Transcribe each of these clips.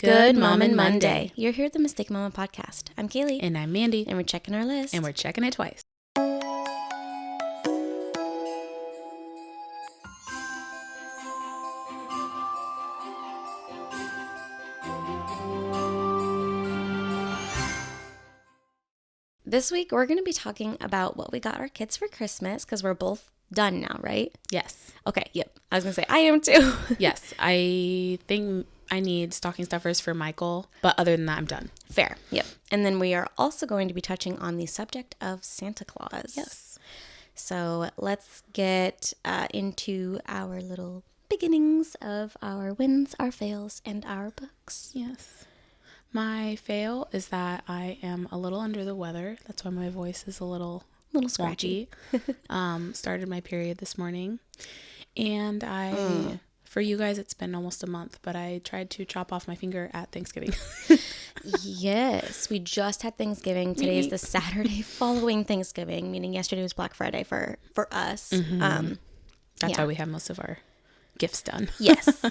Good Mom and Monday. You're here at the Mistake Mama podcast. I'm Kaylee. And I'm Mandee. And we're checking our list. And we're checking it twice. This week, we're going to be talking about what we got our kids for Christmas because we're both done now, right? Yes. Okay, yep. I was going to say, I am too. Yes. I think I need stocking stuffers for Michael, but other than that, I'm done. Fair. Yep. And then we are also going to be touching on the subject of Santa Claus. Yes. So let's get into our little beginnings of our wins, our fails, and our books. Yes. My fail is that I am a little under the weather. That's why my voice is a little scratchy. Started my period this morning. And for you guys, it's been almost a month, but I tried to chop off my finger at Thanksgiving. Yes, we just had Thanksgiving. Today is the Saturday following Thanksgiving, meaning yesterday was Black Friday for us. Mm-hmm. That's why we have most of our gifts done. Yes.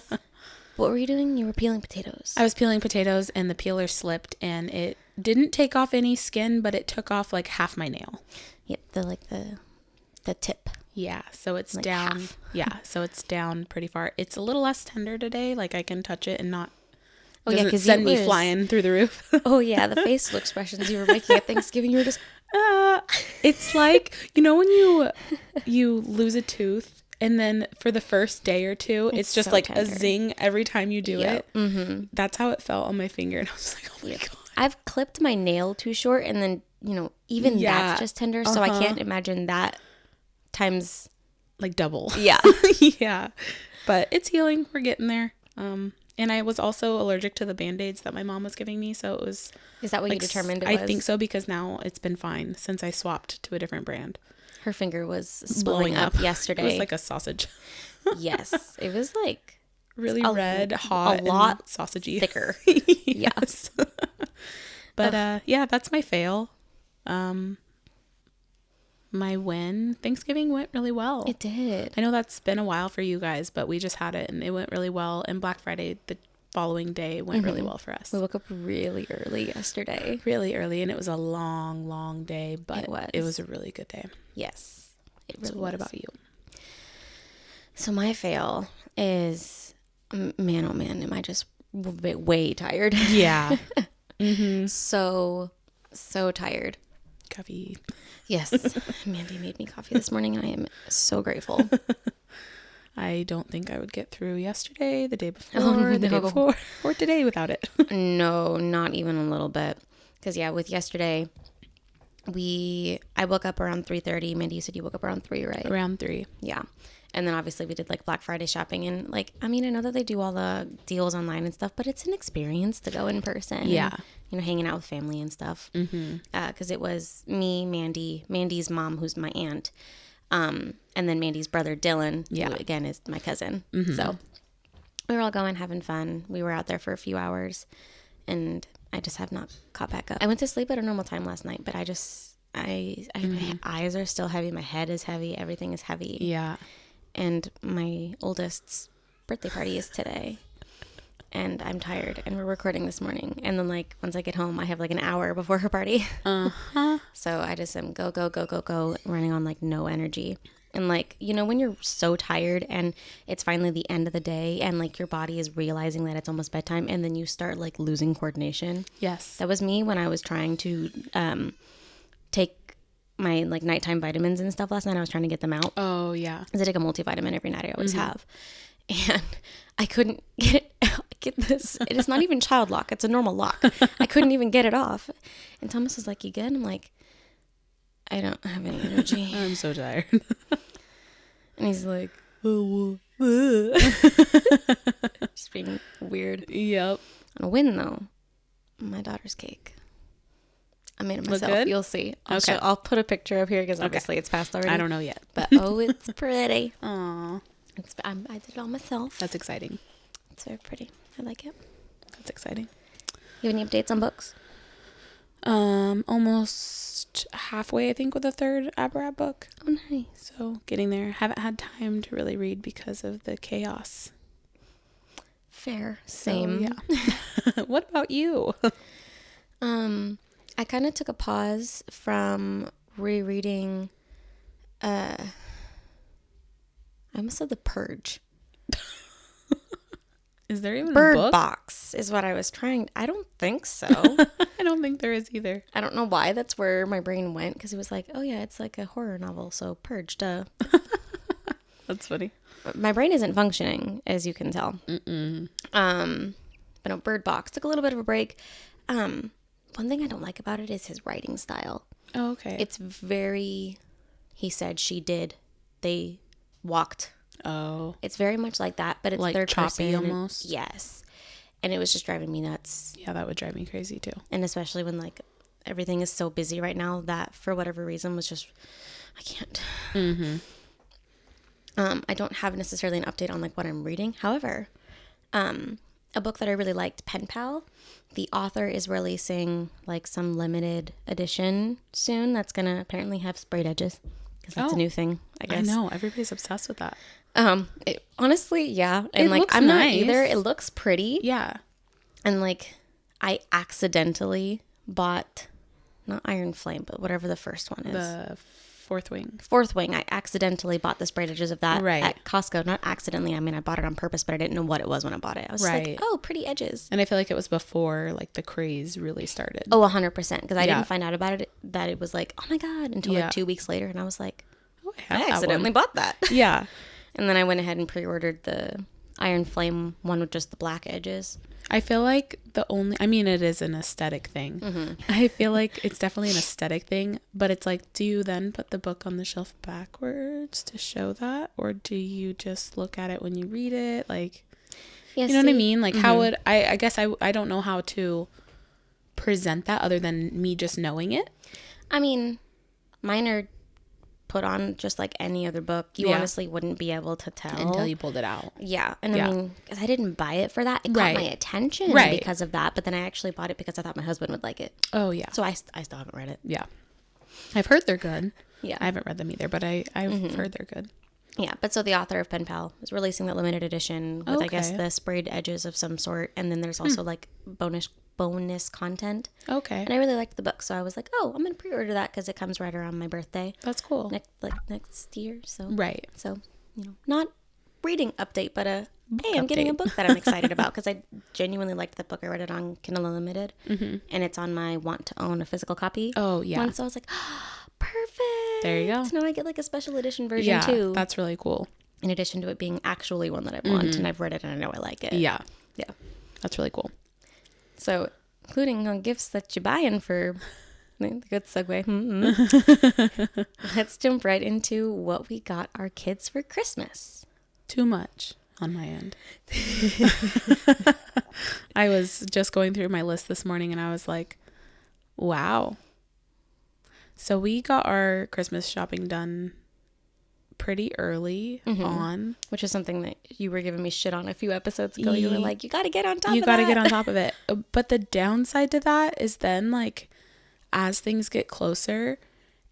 What were you doing? You were peeling potatoes. I was peeling potatoes and the peeler slipped and it didn't take off any skin, but it took off like half my nail. Yep, the tip. Yeah, so it's like down. Half. Yeah, so it's down pretty far. It's a little less tender today. Like I can touch it and not. Oh yeah, because send me flying through the roof. Oh yeah, the facial expressions you were making at Thanksgiving, you were just. It's like when you lose a tooth. And then for the first day or two, it's just so like tender. A zing every time you do it. Mm-hmm. That's how it felt on my finger. And I was like, oh my God. I've clipped my nail too short. And then, even that's just tender. So I can't imagine that times like double. Yeah. Yeah. But it's healing. We're getting there. And I was also allergic to the Band-Aids that my mom was giving me. So it was. Is that what you determined it was? I think so because now it's been fine since I swapped to a different brand. Her finger was blowing up yesterday. It was like a sausage. Yes. It was like really red, hot, a lot sausagey. Thicker. Yes. But yeah, that's my fail. My win. Thanksgiving went really well. It did. I know that's been a while for you guys, but we just had it and it went really well. And Black Friday, the following day, went really well for us. We woke up really early yesterday. Really early, and it was a long day, but it was a really good day. Yes. It really so what about you? So my fail is, man, oh man, am I just way tired. Yeah. Mm-hmm. So tired. Coffee. Yes. Mandee made me coffee this morning, and I am so grateful. I don't think I would get through yesterday, the day before, the day before, or today without it. No, not even a little bit. Because, yeah, with yesterday, I woke up around 3:30. Mandee, you said you woke up around 3, right? Around 3. Yeah. And then, obviously, we did, like, Black Friday shopping. And, like, I mean, I know that they do all the deals online and stuff, but it's an experience to go in person. Yeah. And, hanging out with family and stuff. Because it was me, Mandee's mom, who's my aunt, and then Mandee's brother Dylan, who again is my cousin. Mm-hmm. So we were all going, having fun. We were out there for a few hours, and I just have not caught back up. I went to sleep at a normal time last night, but my eyes are still heavy. My head is heavy. Everything is heavy. Yeah. And my oldest's birthday party is today. And I'm tired, and we're recording this morning. And then, like, once I get home, I have, like, an hour before her party. Uh-huh. So I just am go, running on, like, no energy. And, like, when you're so tired and it's finally the end of the day and, like, your body is realizing that it's almost bedtime and then you start, like, losing coordination. Yes. That was me when I was trying to take my, like, nighttime vitamins and stuff last night. I was trying to get them out. Oh, yeah. Because I take a multivitamin every night. I always have. And I couldn't get this. It is not even child lock. It's a normal lock. I couldn't even get it off. And Thomas is like, you good? I'm like, I don't have any energy. I'm so tired. And he's like, oh, just being weird. Yep. On a win, though, my daughter's cake. I made it myself. You'll see. I'll put a picture up here because obviously it's passed already. I don't know yet. But, it's pretty. Aww. I did it all myself. That's exciting. It's very pretty. I like it. That's exciting. You have any updates on books? Almost halfway, I think, with the third Aberab book. Oh, nice. So getting there. Haven't had time to really read because of the chaos. Fair. Same. So, yeah. What about you? I kind of took a pause from rereading, I almost said The Purge. Is there even Bird a book? Box is what I was trying. I don't think so. I don't think there is either. I don't know why that's where my brain went, because it was like, oh yeah, it's like a horror novel, so Purge, duh. That's funny. My brain isn't functioning, as you can tell. But no, Bird Box. Took a little bit of a break. One thing I don't like about it is his writing style. Oh, okay. It's very, he said, she did, they walked. Oh. It's very much like that, but it's like third choppy person. almost. Yes. And it was just driving me nuts. Yeah, that would drive me crazy too. And especially when like everything is so busy right now that for whatever reason was just, I can't. I don't have necessarily an update on like what I'm reading. However, a book that I really liked, Pen Pal, the author is releasing like some limited edition soon that's going to apparently have sprayed edges, because that's a new thing, I guess. I know, everybody's obsessed with that. Honestly, yeah. And it like, looks I'm nice. not either. It looks pretty. Yeah. And like, I accidentally bought, not Iron Flame, but whatever the first one is. The Fourth Wing. Fourth Wing. I accidentally bought the sprayed edges of that right. at Costco. Not accidentally. I mean, I bought it on purpose, but I didn't know what it was when I bought it. I was just like, oh, pretty edges. And I feel like it was before like the craze really started. Oh, 100%. Because I didn't find out about it, that it was like, oh my God, until like 2 weeks later. And I was like, oh, I accidentally bought that. Yeah. And then I went ahead and pre-ordered the Iron Flame one with just the black edges. I feel like it is an aesthetic thing. I feel like it's definitely an aesthetic thing, but it's like, do you then put the book on the shelf backwards to show that? Or do you just look at it when you read it? Like, you know what I mean? Like, how would, I guess I don't know how to present that other than me just knowing it. I mean, mine are put on just like any other book. You honestly wouldn't be able to tell until you pulled it out. Yeah. And I mean, because I didn't buy it for that. It caught my attention because of that. But then I actually bought it because I thought my husband would like it. Oh, yeah. So I still haven't read it. Yeah. I've heard they're good. Yeah. I haven't read them either, but I've heard they're good. Yeah. But so the author of Pen Pal is releasing that limited edition with, I guess, the sprayed edges of some sort. And then there's also like bonus content. Okay. And I really liked the book, so I was like, oh, I'm gonna pre-order that because it comes right around my birthday. That's cool. Next year. So So, not reading update, but hey, I'm getting a book that I'm excited about because I genuinely liked the book. I read it on Kindle Unlimited, and it's on my want to own a physical copy. Oh yeah. One, so I was like, oh, perfect. There you go. So now I get like a special edition version too. That's really cool. In addition to it being actually one that I want, and I've read it and I know I like it. Yeah. Yeah. That's really cool. So, including on gifts that you're buying for the good segue. Let's jump right into what we got our kids for Christmas. Too much on my end. I was just going through my list this morning and I was like, wow. So we got our Christmas shopping done pretty early on. Which is something that you were giving me shit on a few episodes ago. You were like, you got to get on top of that. You got to get on top of it. But the downside to that is then like as things get closer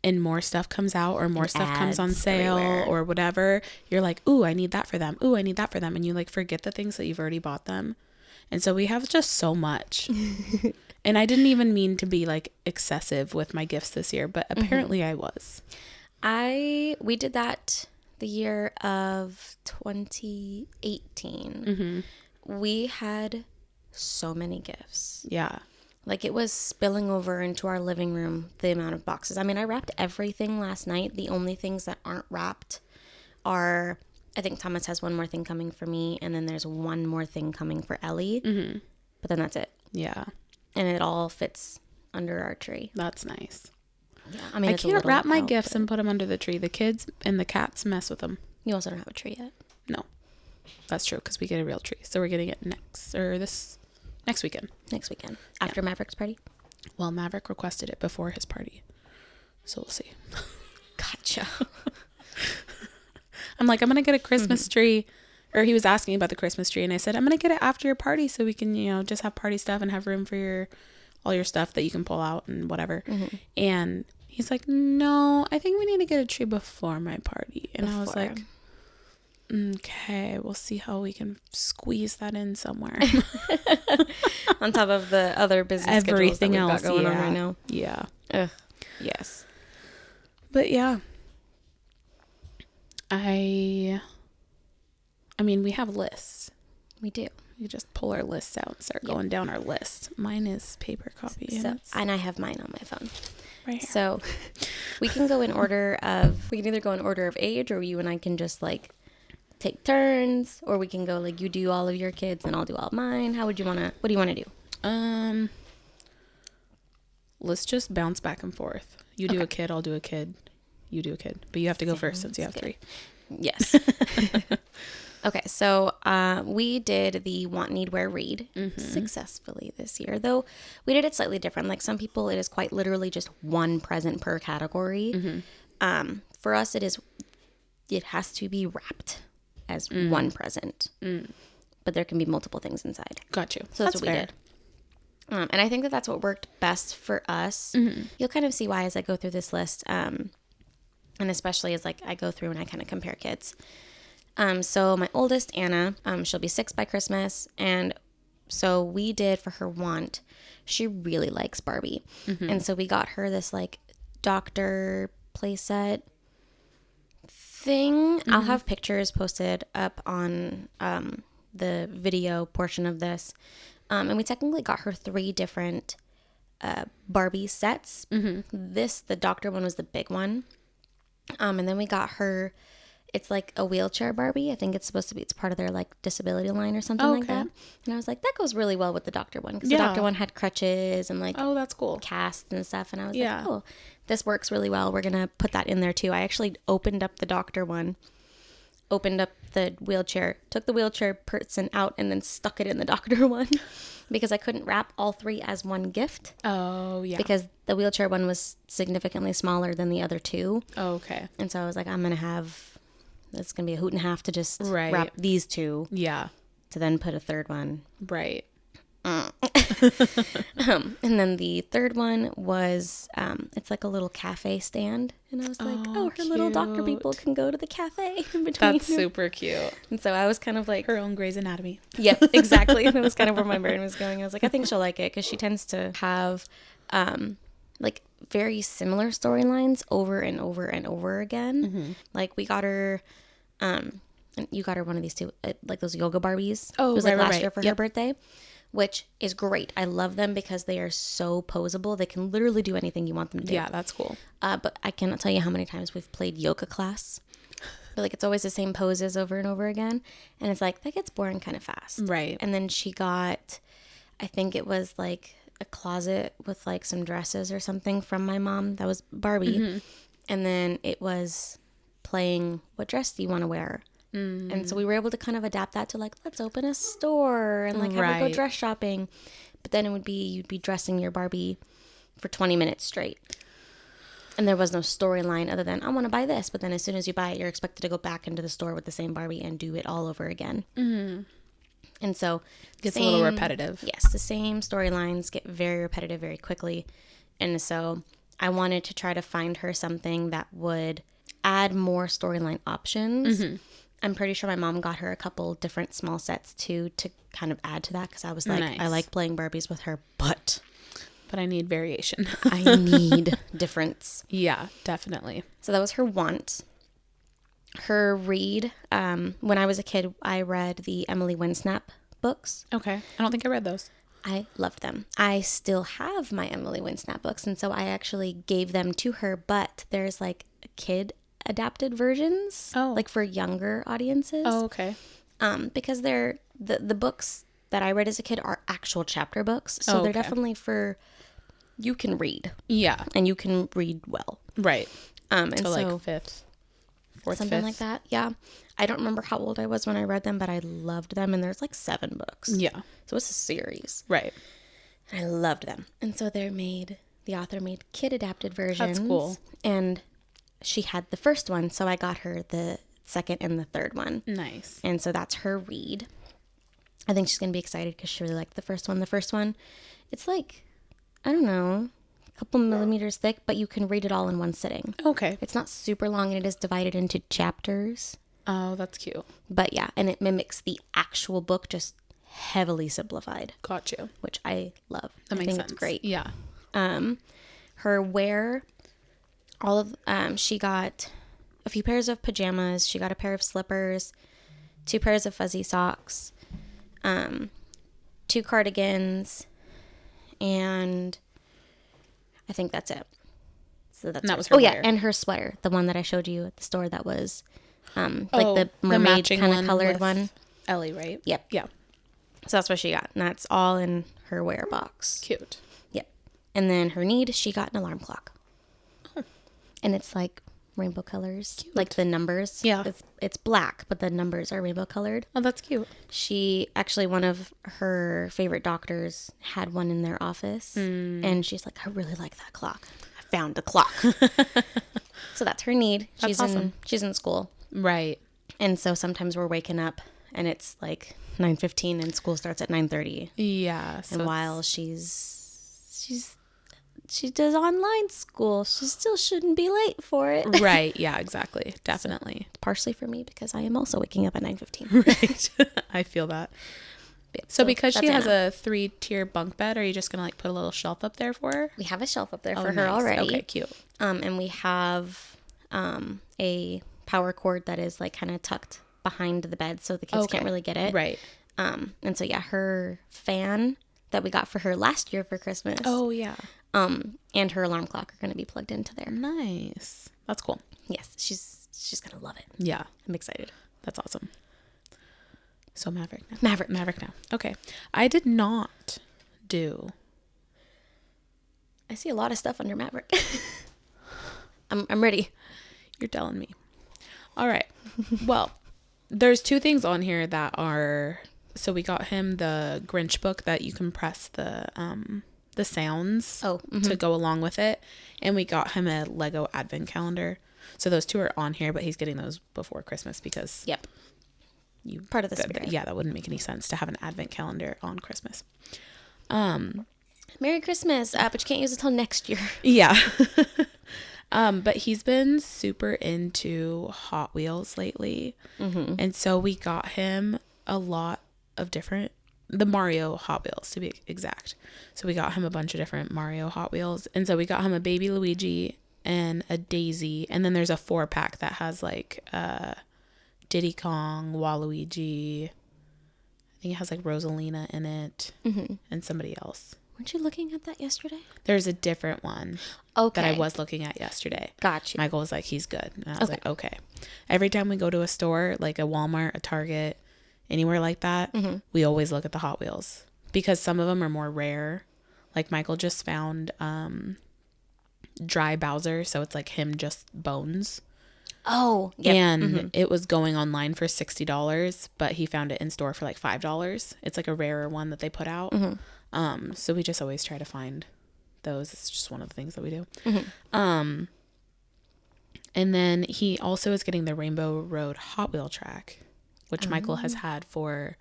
and more stuff comes out or more stuff comes on sale or whatever, you're like, ooh, I need that for them. Ooh, I need that for them. And you like forget the things that you've already bought them. And so we have just so much. And I didn't even mean to be like excessive with my gifts this year, but apparently I was. We did that the year of 2018. We had so many gifts. Yeah. Like it was spilling over into our living room, the amount of boxes. I mean, I wrapped everything last night. The only things that aren't wrapped are, I think Thomas has one more thing coming for me. And then there's one more thing coming for Ellie. But then that's it. Yeah. And it all fits under our tree. That's nice. Yeah, I mean, I can't wrap my gifts and put them under the tree. The kids and the cats mess with them. You also don't have a tree yet. No, that's true because we get a real tree. So we're getting it next weekend. Next weekend after Maverick's party. Well, Maverick requested it before his party, so we'll see. Gotcha. I'm like, I'm gonna get a Christmas tree, or he was asking about the Christmas tree, and I said I'm gonna get it after your party so we can, just have party stuff and have room for all your stuff that you can pull out and whatever. And he's like, no, I think we need to get a tree before my party. And I was like, Okay, we'll see how we can squeeze that in somewhere. On top of the other busy everything schedules that we've else got going on right now. Yeah. Ugh. Yes. But yeah. I mean, we have lists. We do. We just pull our lists out and start going down our list. Mine is paper copy. And I have mine on my phone. Right here. So we can go in order of, we can either go in order of age, or you and I can just like take turns, or we can go like you do all of your kids and I'll do all of mine. What do you want to do? Let's just bounce back and forth. You do a kid, I'll do a kid. You do a kid. But you have to go first since you have 3. Yes. Okay, so we did the want, need, wear, read successfully this year, though we did it slightly different. Like some people, it is quite literally just one present per category. For us, it has to be wrapped as one present, but there can be multiple things inside. Got you. So that's what we did. And I think that that's what worked best for us. You'll kind of see why as I go through this list, and especially as like I go through and I kind of compare kids. So my oldest, Anna, she'll be 6 by Christmas. And so we did for her want, she really likes Barbie. And so we got her this like doctor playset thing. I'll have pictures posted up on the video portion of this. And we technically got her 3 different Barbie sets. The doctor one was the big one. And then we got her, it's like a wheelchair Barbie. I think it's supposed to be, it's part of their like disability line or something like that. And I was like, that goes really well with the doctor one. Because the doctor one had crutches and like, oh, that's cool, casts and stuff. And I was like, oh, this works really well. We're going to put that in there too. I actually opened up the doctor one, opened up the wheelchair, took the wheelchair person out and then stuck it in the doctor one because I couldn't wrap all 3 as one gift. Oh, yeah. Because the wheelchair one was significantly smaller than the other 2. Oh, okay. And so I was like, it's going to be a hoot and a half to just wrap these 2. Yeah. To then put a 3rd one. Right. And then the 3rd one was, it's like a little cafe stand. And I was like, her cute. Little doctor people can go to the cafe in between. That's super cute. And so I was kind of like, her own Grey's Anatomy. Yep, exactly. And that was kind of where my brain was going. I was like, I think she'll like it because she tends to have, like very similar storylines over and over and over again. Like we got her, and you got her one of these 2, like those yoga Barbies. Oh, it was like last year for her birthday, which is great. I love them because they are so posable. They can literally do anything you want them to do. Yeah, that's cool. But I cannot tell you how many times we've played yoga class. But like it's always the same poses over and over again. And it's like, that gets boring kind of fast. Right. And then she got, I think it was like a closet with like some dresses or something from my mom. That was Barbie. And then it was playing, what dress do you want to wear? And so we were able to kind of adapt that to like, let's open a store and like have her go dress shopping. But then it would be, you'd be dressing your Barbie for 20 minutes straight. And there was no storyline other than, I want to buy this. But then as soon as you buy it, you're expected to go back into the store with the same Barbie and do it all over again. And so it gets a little repetitive. Yes, the same storylines get very repetitive very quickly. And so I wanted to try to find her something that would add more storyline options. I'm pretty sure my mom got her a couple different small sets too to kind of add to that because I was like, I like playing Barbies with her, but I need variation. I need difference. Yeah, definitely. So that was her want. Her read, when I was a kid, I read the Emily Winsnap books. Okay. I don't think I read those. I loved them. I still have my Emily Winsnap books, and so I actually gave them to her, but there's like kid adapted versions, like for younger audiences. Oh, okay. Because they're the books that I read as a kid are actual chapter books, so they're definitely for, you can read. Yeah. And you can read well. Right. And so like 5th, 4th, something 5th. like that. Yeah. I don't remember how old I was when I read them, but I loved them, and there's like 7 books. Yeah. So it's a series. Right. And I loved them. And so the author made kid adapted versions. That's cool. And she had the first one, so I got her the 2nd and the 3rd one. Nice. And so that's her read. I think she's going to be excited because she really liked the first one. The first one, it's like, I don't know, a couple millimeters thick, but you can read it all in one sitting. Okay. It's not super long, and it is divided into chapters. Oh, that's cute. But yeah, and it mimics the actual book, just heavily simplified. Got you. Which I love. That makes sense. It's great. Yeah. Her wear, she got a few pairs of pajamas. She got a pair of slippers, 2 pairs of fuzzy socks, 2 cardigans, and I think that's it. So that was her wear. And her sweater, the one that I showed you at the store that was the mermaid kind of colored one. Ellie, right? Yep. Yeah. So that's what she got. And that's all in her wear box. Cute. Yep. And then her need, she got an alarm clock. Oh. And it's like rainbow colors. Cute. Like the numbers. Yeah. It's black, but the numbers are rainbow colored. Oh, that's cute. She, actually, one of her favorite doctors had one in their office. And she's like, I really like that clock. I found the clock. So that's her need. That's awesome. She's in school. Right. And so sometimes we're waking up and it's like 9:15 and school starts at 9:30. Yeah. So and while she does online school, she still shouldn't be late for it. Right. Yeah, exactly. Definitely. So, partially for me because I am also waking up at 9:15. Right. I feel that. So because she has a 3-tier bunk bed, are you just going to like put a little shelf up there for her? We have a shelf up there for her already. Okay, cute. And we have a power cord that is like kind of tucked behind the bed so the kids can't really get it. Right. And so yeah, her fan that we got for her last year for Christmas. Oh yeah. And her alarm clock are going to be plugged into there. Nice. That's cool. Yes, she's going to love it. Yeah. I'm excited. That's awesome. So Maverick now. Maverick now. Okay. I did not do. I see a lot of stuff under Maverick. I'm ready. You're telling me. All right. Well, there's 2 things on here that are, so we got him the Grinch book that you can press the sounds to go along with it. And we got him a Lego advent calendar. So those 2 are on here, but he's getting those before Christmas because part of the spirit. Yeah, that wouldn't make any sense to have an advent calendar on Christmas. Merry Christmas, but you can't use it till next year. Yeah. But he's been super into Hot Wheels lately. And so we got him a lot of the Mario Hot Wheels to be exact. So we got him a bunch of different Mario Hot Wheels. And so we got him a baby Luigi and a Daisy. And then there's a 4-pack that has like Diddy Kong, Waluigi. I think it has like Rosalina in it and somebody else. Weren't you looking at that yesterday? There's a different one that I was looking at yesterday. Gotcha. Michael was like, he's good. And I was like, okay. Every time we go to a store, like a Walmart, a Target, anywhere like that, we always look at the Hot Wheels because some of them are more rare. Like Michael just found Dry Bowser. So it's like him just bones. Oh, yeah. And it was going online for $60, but he found it in store for like $5. It's like a rarer one that they put out. So we just always try to find those. It's just one of the things that we do. And then he also is getting the Rainbow Road Hot Wheel track, which Michael has had for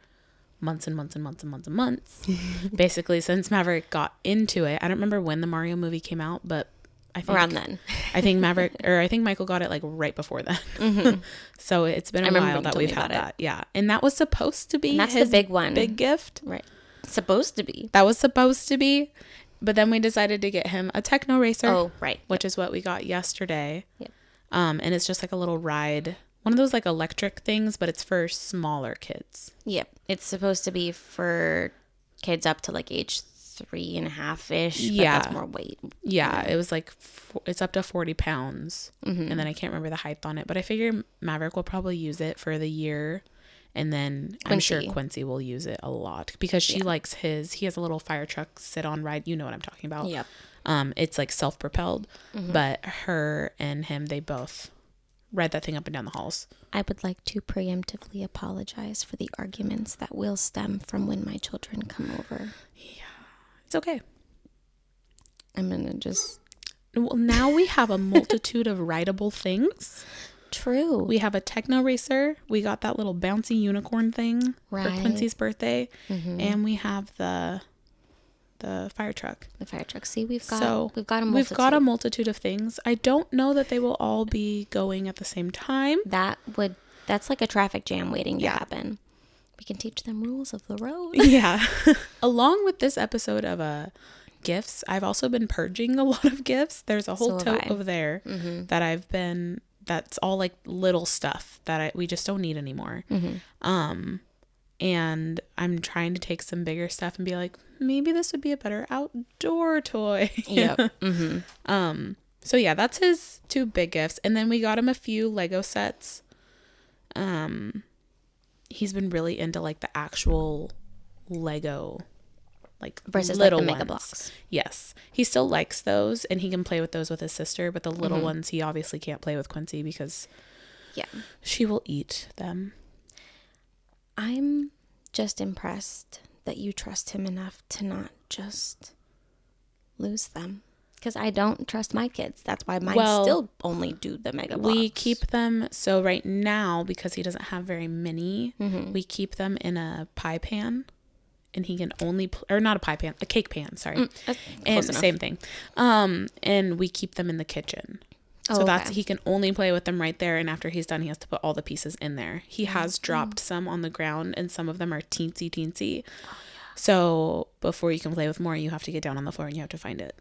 months and months and months and months and months. Basically, since Maverick got into it. I don't remember when the Mario movie came out, but I think around then. I think Michael got it like right before then. So it's been a while that we've had that. Yeah. And that was supposed to be his the big one. Big gift. Right. Supposed to be. That was supposed to be. But then we decided to get him a Techno Racer. Oh, right. Which is what we got yesterday. Yep. And it's just like a little ride. One of those like electric things, but it's for smaller kids. Yep. It's supposed to be for kids up to like age 3.5-ish. Yeah. That's more weight. Yeah. It was like, it's up to 40 pounds. And then I can't remember the height on it. But I figure Maverick will probably use it for the year. And then I'm sure Quincy will use it a lot because she likes he has a little fire truck sit-on ride. You know what I'm talking about. Yep. It's like self-propelled, but her and him, they both ride that thing up and down the halls. I would like to preemptively apologize for the arguments that will stem from when my children come over. Yeah, it's okay. I'm going to just... Well, now we have a multitude of rideable things. True. We have a Techno Racer. We got that little bouncy unicorn thing for Quincy's birthday. And we have the fire truck. The fire truck. See, we've got a multitude. We've got a multitude of things. I don't know that they will all be going at the same time. That would That's like a traffic jam waiting to happen. We can teach them rules of the road. Yeah. Along with this episode of gifts, I've also been purging a lot of gifts. There's a whole tote over there that that's all like little stuff that we just don't need anymore. And I'm trying to take some bigger stuff and be like, maybe this would be a better outdoor toy. Yep. So yeah, that's his 2 big gifts. And then we got him a few Lego sets. He's been really into like the actual Lego, like versus little like the Mega Bloks. Yes, he still likes those, and he can play with those with his sister. But the little ones, he obviously can't play with Quincy because she will eat them. I'm just impressed that you trust him enough to not just lose them. Because I don't trust my kids. That's why mine still only do the Mega Bloks. We keep them, so right now, because he doesn't have very many, we keep them in a pie pan. And he can only, or not a pie pan, a cake pan, sorry. And same thing. And we keep them in the kitchen. So he can only play with them right there. And after he's done, he has to put all the pieces in there. He has dropped some on the ground, and some of them are teensy. So before you can play with more, you have to get down on the floor and you have to find it.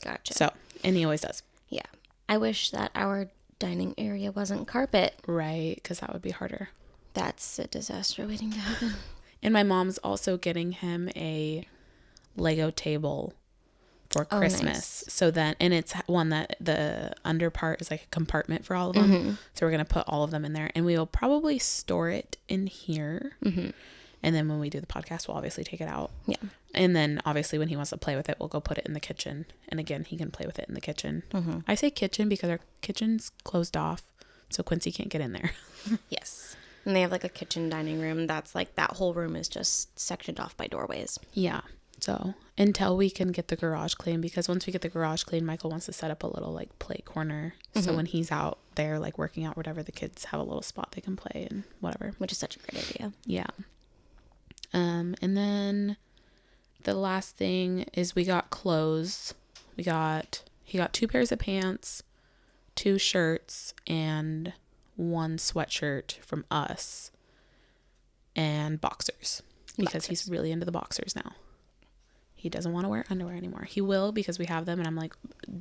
Gotcha. So, and he always does. Yeah. I wish that our dining area wasn't carpet. Right, because that would be harder. That's a disaster waiting to happen. And my mom's also getting him a Lego table for Christmas. Nice. So then, and it's one that the under part is like a compartment for all of them. So we're going to put all of them in there, and we will probably store it in here. And then when we do the podcast, we'll obviously take it out. Yeah. And then obviously when he wants to play with it, we'll go put it in the kitchen. And again, he can play with it in the kitchen. I say kitchen because our kitchen's closed off, so Quincy can't get in there. Yes. And they have like a kitchen dining room. That's like, that whole room is just sectioned off by doorways. Yeah. So until we can get the garage clean, because once we get the garage clean, Michael wants to set up a little like play corner. So when he's out there like working out, whatever, the kids have a little spot they can play and whatever. Which is such a great idea. Yeah. And then the last thing is we got clothes. He got 2 pairs of pants, 2 shirts, and 1 sweatshirt from us, and boxers, because he's really into the boxers now. He doesn't want to wear underwear anymore. He will because we have them, and I'm like,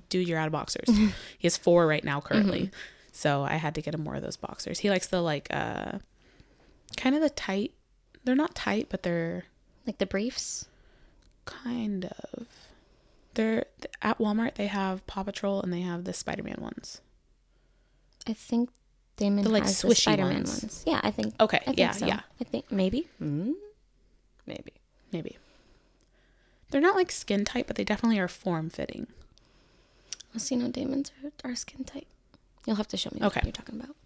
dude, you're out of boxers. He has 4 right now currently. So I had to get him more of those boxers. He likes the like kind of the tight. They're not tight, but they're like the briefs. Kind of. They're at Walmart. They have Paw Patrol and they have the Spider-Man ones. I think Damon the, like, has swishy the Spider-Man ones. Yeah, I think. Okay. I think yeah. so. Yeah. I think maybe. Maybe. They're not like skin tight, but they definitely are form fitting. Well, see, no, Damon's are skin tight. You'll have to show me what you're talking about.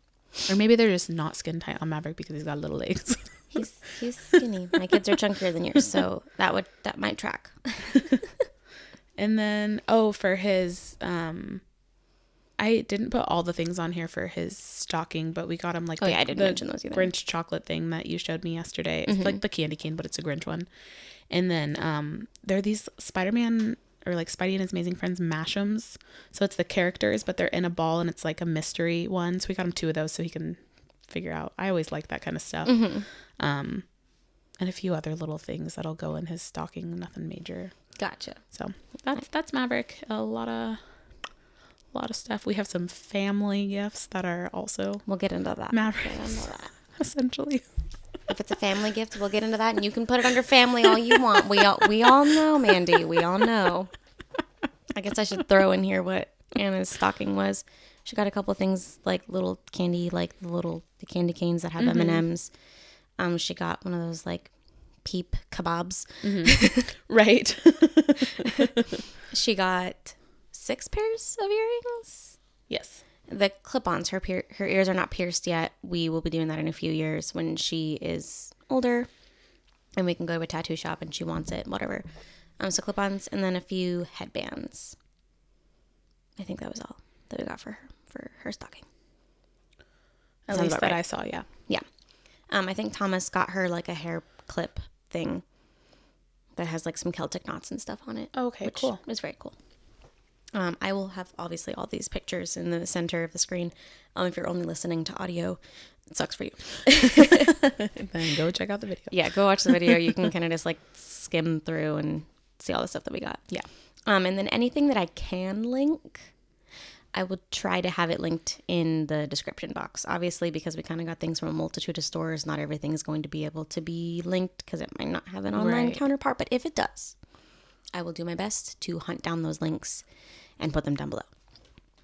Or maybe they're just not skin tight on Maverick because he's got little legs. He's skinny. My kids are chunkier than yours, so that might track. And then for his I didn't put all the things on here for his stocking, but we got him like I didn't mention those either. Grinch chocolate thing that you showed me yesterday. It's like the candy cane, but it's a Grinch one. And then there are these Spider-Man or like Spidey and His Amazing Friends Mash'ems. So it's the characters, but they're in a ball and it's like a mystery one. So we got him 2 of those so he can figure out. I always like that kind of stuff. And a few other little things that'll go in his stocking. Nothing major. Gotcha. So that's Maverick. A lot of stuff. We have some family gifts that are also. We'll get into that. Maverick. Essentially. If it's a family gift, we'll get into that, and you can put it under family all you want. We all know, Mandee. We all know. I guess I should throw in here what Anna's stocking was. She got a couple things like little candy, like the candy canes that have M&Ms. She got one of those like peep kebabs. Right. She got 6 pairs of earrings. Yes. The clip-ons, her ears are not pierced yet. We will be doing that in a few years when she is older and we can go to a tattoo shop and she wants it, whatever. So clip-ons and then a few headbands. I think that was all that we got for her stocking. At least that right. I saw, yeah. Yeah. I think Thomas got her like a hair clip thing that has like some Celtic knots and stuff on it. Okay, cool. It's very cool. I will have obviously all these pictures in the center of the screen. If you're only listening to audio, it sucks for you. Then go check out the video. Yeah, go watch the video. You can kind of just like skim through and see all the stuff that we got. Yeah. And then anything that I can link, I will try to have it linked in the description box. Obviously, because we kind of got things from a multitude of stores, not everything is going to be able to be linked because it might not have an online counterpart. But if it does, I will do my best to hunt down those links and put them down below.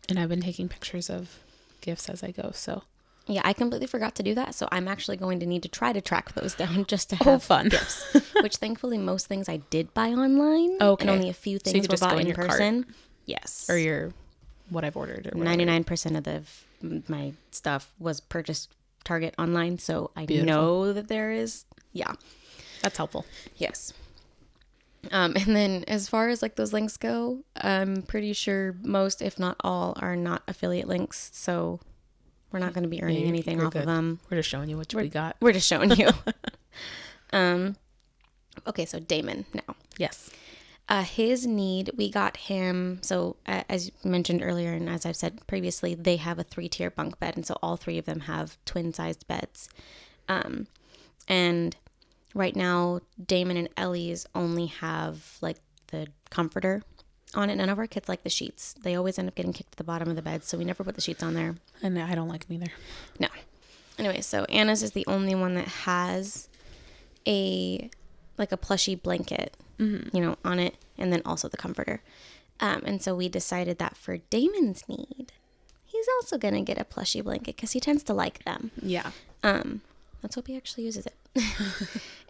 And I've been taking pictures of gifts as I go, so. Yeah, I completely forgot to do that, so I'm actually going to need to try to track those down just to have fun gifts. Which thankfully most things I did buy online. Okay. And only a few things were bought in person. Cart. Yes. Or your what I've ordered. Or 99% of my stuff was purchased Target online, so I know that there is. Yeah. That's helpful. Yes. And then as far as like those links go, I'm pretty sure most, if not all, are not affiliate links. So we're not going to be earning anything off of them. We're just showing you what we got. We're just showing you. Okay, so Damon now. Yes. His need, we got him, so as mentioned earlier and as I've said previously, they have a 3-tier bunk bed. And so all 3 of them have twin-sized beds. And right now, Damon and Ellie's only have like the comforter on it. None of our kids like the sheets. They always end up getting kicked to the bottom of the bed, so we never put the sheets on there. And I don't like them either. No. Anyway, so Anna's is the only one that has a plushy blanket, on it, and then also the comforter. And so we decided that for Damon's need, he's also going to get a plushy blanket because he tends to like them. Yeah. Let's hope he actually uses it.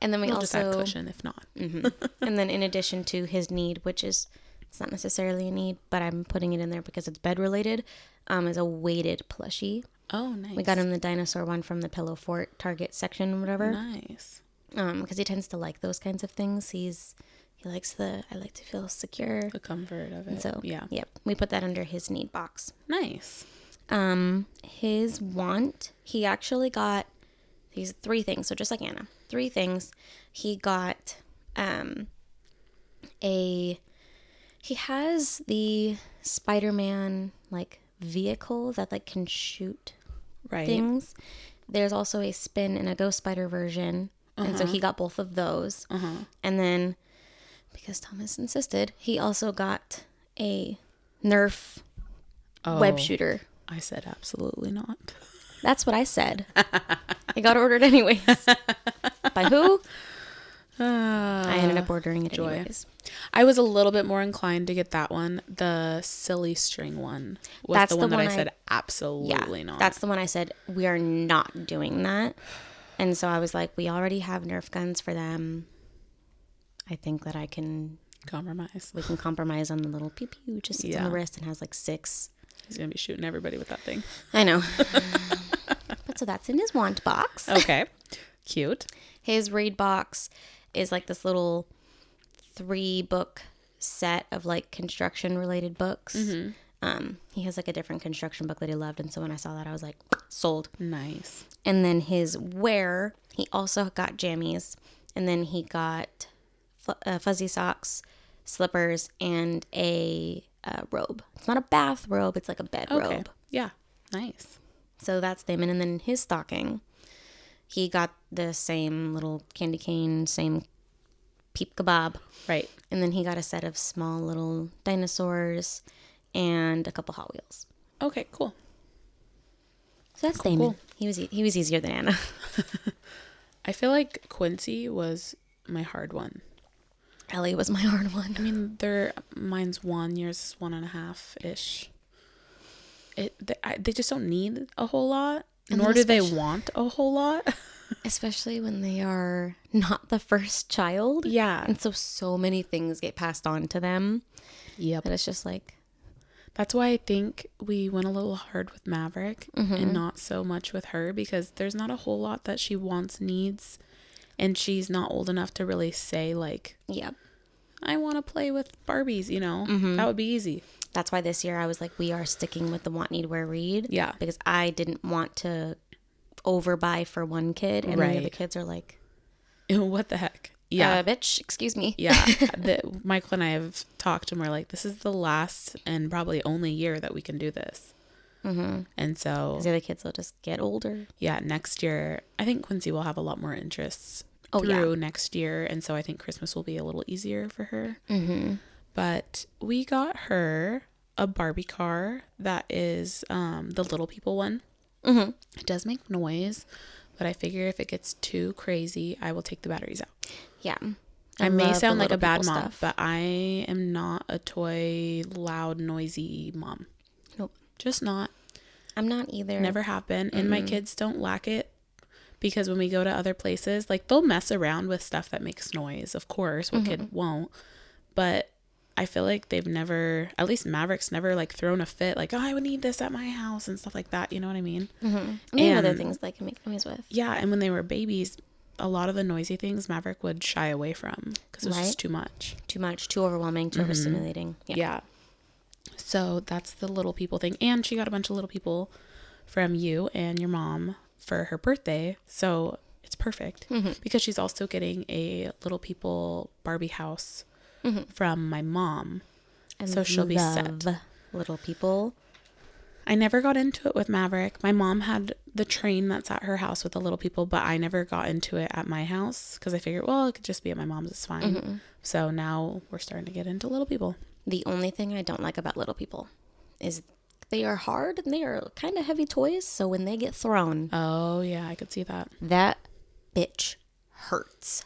And then we we'll also just add cushion if not. And then in addition to his need, which is it's not necessarily a need, but I'm putting it in there because it's bed related, is a weighted plushie. Oh, nice. We got him the dinosaur one from the Pillow Fort Target section or whatever. Nice. Because he tends to like those kinds of things. He likes I like to feel secure. The comfort of it. And so yeah. Yep. We put that under his need box. Nice. His want, he actually got these 3 things. So just like Anna, 3 things. He got he has the Spider-Man like vehicle that like can shoot things. There's also a Spin and a Ghost Spider version. And so he got both of those. And then because Thomas insisted, he also got a Nerf web shooter. I said absolutely not. That's what I said. I got ordered anyways. By who? I ended up ordering it anyways. I was a little bit more inclined to get that one. The silly string one was that's the one that I said absolutely not. That's the one I said we are not doing that. And so I was like, we already have Nerf guns for them. I think that I can compromise. We can compromise on the little pew pew, just sits on the wrist and has like 6. He's gonna be shooting everybody with that thing. I know. But so that's in his want box. Okay, cute. His read box is like this little 3-book set of like construction related books. He has like a different construction book that he loved, and so when I saw that I was like, sold. Nice. And then his wear, he also got jammies, and then he got fuzzy socks, slippers, and a robe. It's not a bath robe, it's like a bed robe. Yeah, nice. So that's Damon. And then his stocking, he got the same little candy cane, same peep kebab. Right. And then he got a set of small little dinosaurs and a couple Hot Wheels. Okay, cool. So that's Damon. Cool. He was easier than Anna. I feel like Quincy was my hard one. Ellie was my hard one. I mean, mine's 1, yours is 1.5-ish. They just don't need a whole lot, nor do they want a whole lot. Especially when they are not the first child. Yeah. And so many things get passed on to them. Yep. That it's just like... That's why I think we went a little hard with Maverick and not so much with her, because there's not a whole lot that she wants, needs, and she's not old enough to really say like, yep, I want to play with Barbies, that would be easy. That's why this year I was like, we are sticking with the want, need, wear, read. Yeah. Because I didn't want to overbuy for one kid and then the other kids are like, what the heck? bitch, excuse me. Yeah. Michael and I have talked and we're like, this is the last and probably only year that we can do this. Mm-hmm. And so. Because the other kids will just get older. Yeah. Next year, I think Quincy will have a lot more interests next year. And so I think Christmas will be a little easier for her. Mm-hmm. But we got her a Barbie car that is the Little People one. Mm-hmm. It does make noise, but I figure if it gets too crazy, I will take the batteries out. Yeah. I may sound like a bad mom, but I am not a toy, loud, noisy mom. Nope. Just not. I'm not either. Never have been. And my kids don't lack it because when we go to other places, like they'll mess around with stuff that makes noise. Of course, what kid won't? But I feel like they've never, at least Maverick's never like thrown a fit like, oh, I would need this at my house and stuff like that. You know what I mean? Mm-hmm. And they have other things they can make noise with. Yeah. And when they were babies, a lot of the noisy things Maverick would shy away from because it was just too much. Too much, too overwhelming, too overstimulating. Yeah. So that's the Little People thing. And she got a bunch of Little People from you and your mom for her birthday. So it's perfect because she's also getting a Little People Barbie house from my mom. And so she'll be set. Little People. I never got into it with Maverick. My mom had the train that's at her house with the Little People, but I never got into it at my house because I figured, well, it could just be at my mom's. It's fine. So now we're starting to get into Little People. The only thing I don't like about Little People is they are hard and they are kind of heavy toys. So when they get thrown. Oh, yeah, I could see that. That bitch hurts.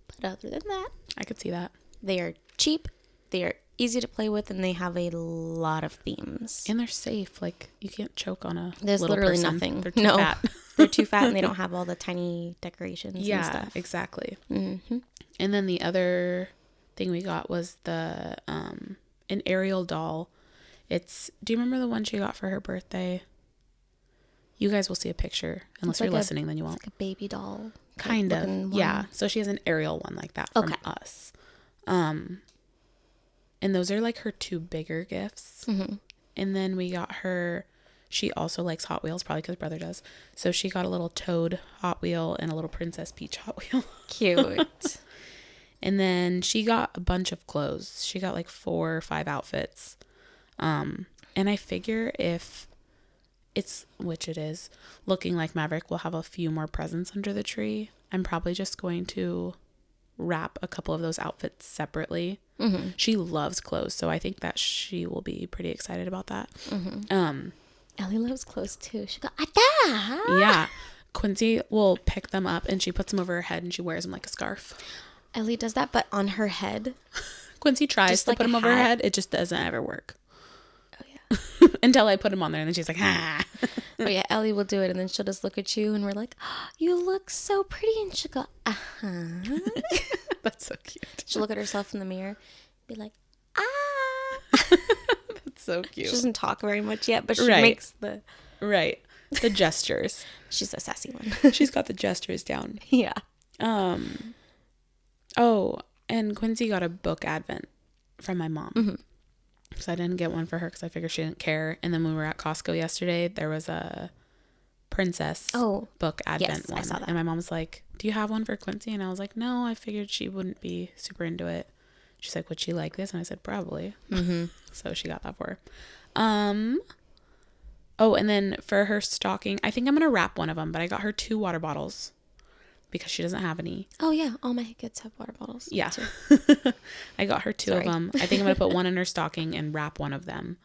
But other than that. I could see that. They are cheap. They are easy to play with, and they have a lot of themes. And they're safe. Like, you can't choke on a There's little literally person. nothing. They're too fat. They're too fat, and they don't have all the tiny decorations and stuff. Yeah, exactly. Mm-hmm. And then the other thing we got was the an Ariel doll. Do you remember the one she got for her birthday? You guys will see a picture. Unless you're listening, then you won't. It's like a baby doll. Kind of. Yeah. So she has an Ariel one like that from us. And those are like her two bigger gifts. Mm-hmm. And then we got her, she also likes Hot Wheels, probably because brother does. So she got a little Toad Hot Wheel and a little Princess Peach Hot Wheel. Cute. And then she got a bunch of clothes. She got like 4 or 5 outfits. And I figure if which it is, looking like Maverick will have a few more presents under the tree, I'm probably just going to wrap a couple of those outfits separately. Mm-hmm. She loves clothes, so I think that she will be pretty excited about that. Mm-hmm. Ellie loves clothes too. She go, Ada! Yeah. Quincy will pick them up and she puts them over her head and she wears them like a scarf. Ellie does that, but on her head. Quincy tries to put them over her head. It just doesn't ever work. Oh, yeah. Until I put them on there and then she's like, ah. Oh, yeah. Ellie will do it and then she'll just look at you and we're like, oh, you look so pretty. And she'll go, uh-huh. That's so cute. She'll look at herself in the mirror and be like, ah. That's so cute. She doesn't talk very much yet, but she makes the... Right. The gestures. She's a sassy one. She's got the gestures down. Yeah. Oh, and Quincy got a book advent from my mom. Mm-hmm. So I didn't get one for her because I figured she didn't care. And then when we were at Costco yesterday, there was a princess book advent one. I saw that. And my mom was like, do you have one for Quincy? And I was like, no, I figured she wouldn't be super into it. She's like, would she like this? And I said, probably. Mm-hmm. So she got that for her. Oh, and then for her stocking, I think I'm going to wrap one of them, but I got her 2 water bottles because she doesn't have any. Oh, yeah. All my kids have water bottles. Yeah. I got her 2 of them. I think I'm going to put one in her stocking and wrap one of them.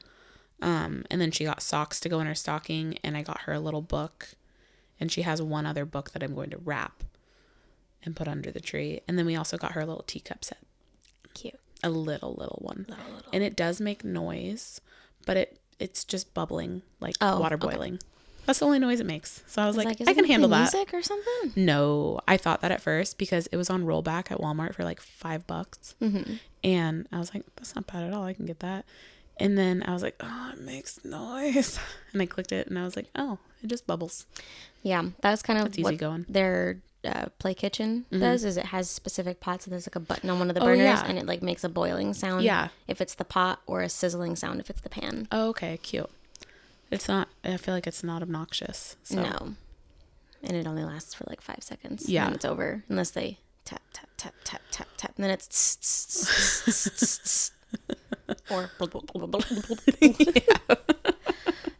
And then she got socks to go in her stocking, and I got her a little book, and she has one other book that I'm going to wrap and put under the tree. And then we also got her a little teacup set. Cute. A little one. Little. And it does make noise, but it's just bubbling, like water boiling. Okay. That's the only noise it makes. So I was like I can handle that. Music or something? No, I thought that at first because it was on rollback at Walmart for like $5. Mm-hmm. And I was like, that's not bad at all. I can get that. And then I was like, oh, it makes noise. And I clicked it and I was like, oh, it just bubbles. Yeah, that's kind of easy going. Their play kitchen does is it has specific pots and there's like a button on one of the burners and it like makes a boiling sound if it's the pot or a sizzling sound if it's the pan. Oh, okay, cute. It's not, I feel like it's not obnoxious. So. No. And it only lasts for like 5 seconds. Yeah. And it's over unless they tap, tap. tap, tap, tap, tap. And then it's tss, tss, tss, tss, tss. Or yeah.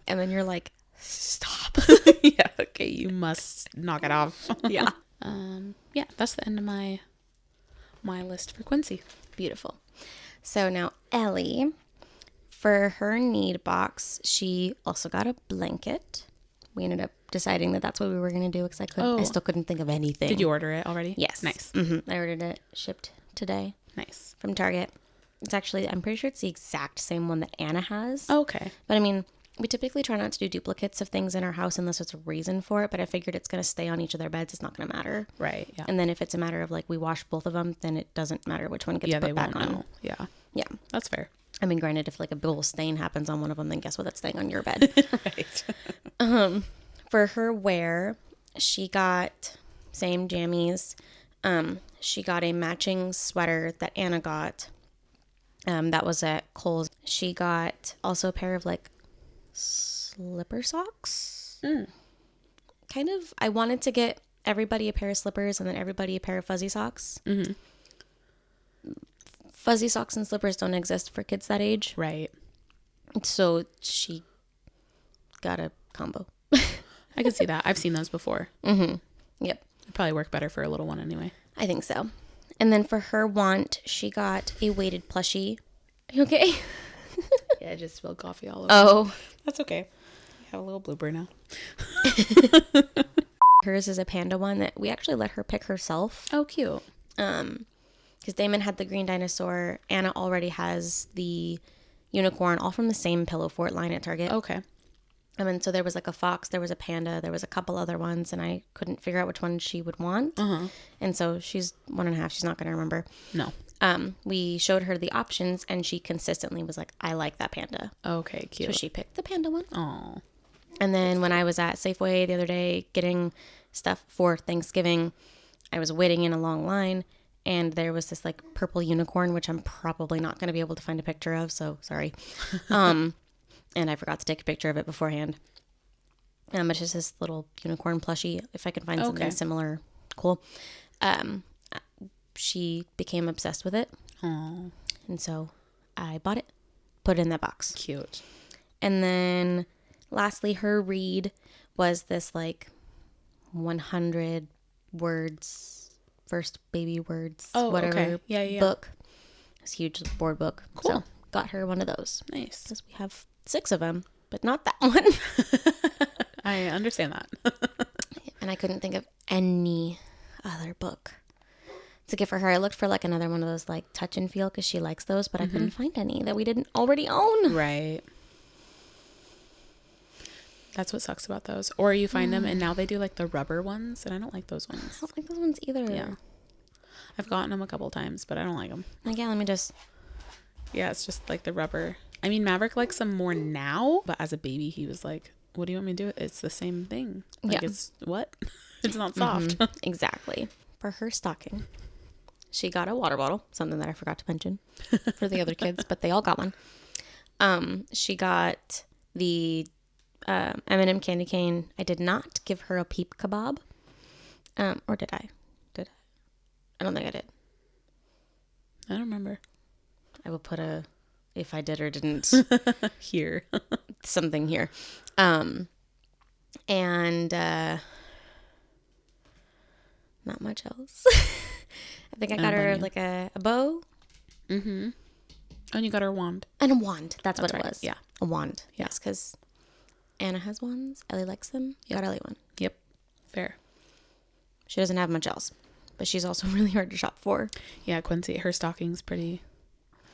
And then you're like, stop. Yeah, okay, you must knock it off. Yeah. Yeah, that's the end of my list for Quincy. Beautiful. So now Ellie, for her need box, she also got a blanket. We ended up deciding that that's what we were going to do because I still couldn't think of anything. Did you order it already? Yes. Nice. Mm-hmm. I ordered it shipped today. Nice. From Target. It's actually, I'm pretty sure it's the exact same one that Anna has. Oh, okay. But I mean, we typically try not to do duplicates of things in our house unless there's a reason for it. But I figured it's going to stay on each of their beds. It's not going to matter. Right. Yeah. And then if it's a matter of like we wash both of them, then it doesn't matter which one gets put back on. Know. Yeah. Yeah. That's fair. I mean, granted, if like a big old stain happens on one of them, then guess what? That's staying on your bed. Right. For her wear, she got same jammies. She got a matching sweater that Anna got. That was at Kohl's. She got also a pair of like slipper socks. Kind of. I wanted to get everybody a pair of slippers and then everybody a pair of fuzzy socks. Mm-hmm. Fuzzy socks and slippers don't exist for kids that age. Right. So she got a combo. I can see that. I've seen those before. Mm-hmm. Yep. It'd probably work better for a little one anyway. I think so. And then for her want, she got a weighted plushie. Are you okay? Yeah, I just spilled coffee all over. Oh. That's okay. I have a little blooper now. Hers is a panda one that we actually let her pick herself. Oh, cute. Because Damon had the green dinosaur. Anna already has the unicorn, all from the same Pillow Fort line at Target. Okay. And so there was like a fox, there was a panda, there was a couple other ones, and I couldn't figure out which one she would want. Uh-huh. And so she's 1.5. She's not going to remember. No. We showed her the options, and she consistently was like, I like that panda. Okay, cute. So she picked the panda one. Oh. And then when I was at Safeway the other day getting stuff for Thanksgiving, I was waiting in a long line, and there was this like purple unicorn, which I'm probably not going to be able to find a picture of, so sorry. And I forgot to take a picture of it beforehand. It's just this little unicorn plushie. If I can find something similar, cool. She became obsessed with it. Aww. And so I bought it, put it in that box. Cute. And then lastly, her read was this like 100 words, first baby words, whatever book. This huge board book. Cool. So got her one of those. Nice. Because we have 6 of them, but not that one. I understand that. And I couldn't think of any other book to get for her. I looked for like another one of those like touch and feel because she likes those, but I couldn't find any that we didn't already own. Right. That's what sucks about those. Or you find them and now they do like the rubber ones, and I don't like those ones. I don't like those ones either. Yeah. I've gotten them a couple times, but I don't like them. Like, yeah, let me just... Yeah, it's just like the rubber. I mean, Maverick likes them more now, but as a baby, he was like, what do you want me to do? It's the same thing. Like, it's what? It's not soft. Exactly. For her stocking, she got a water bottle, something that I forgot to mention for the other kids, but they all got one. She got the M&M candy cane. I did not give her a peep kebab. Or did I? I don't think I did. I don't remember. I will put a, if I did or didn't, here. something here. And not much else. I think I got her like a bow. Mm-hmm. And you got her a wand. And a wand. That's what it was. Yeah. A wand. Yeah. Yes, because Anna has wands. Ellie likes them. Yep. Got Ellie one. Yep. Fair. She doesn't have much else. But she's also really hard to shop for. Yeah, Quincy, her stocking's pretty...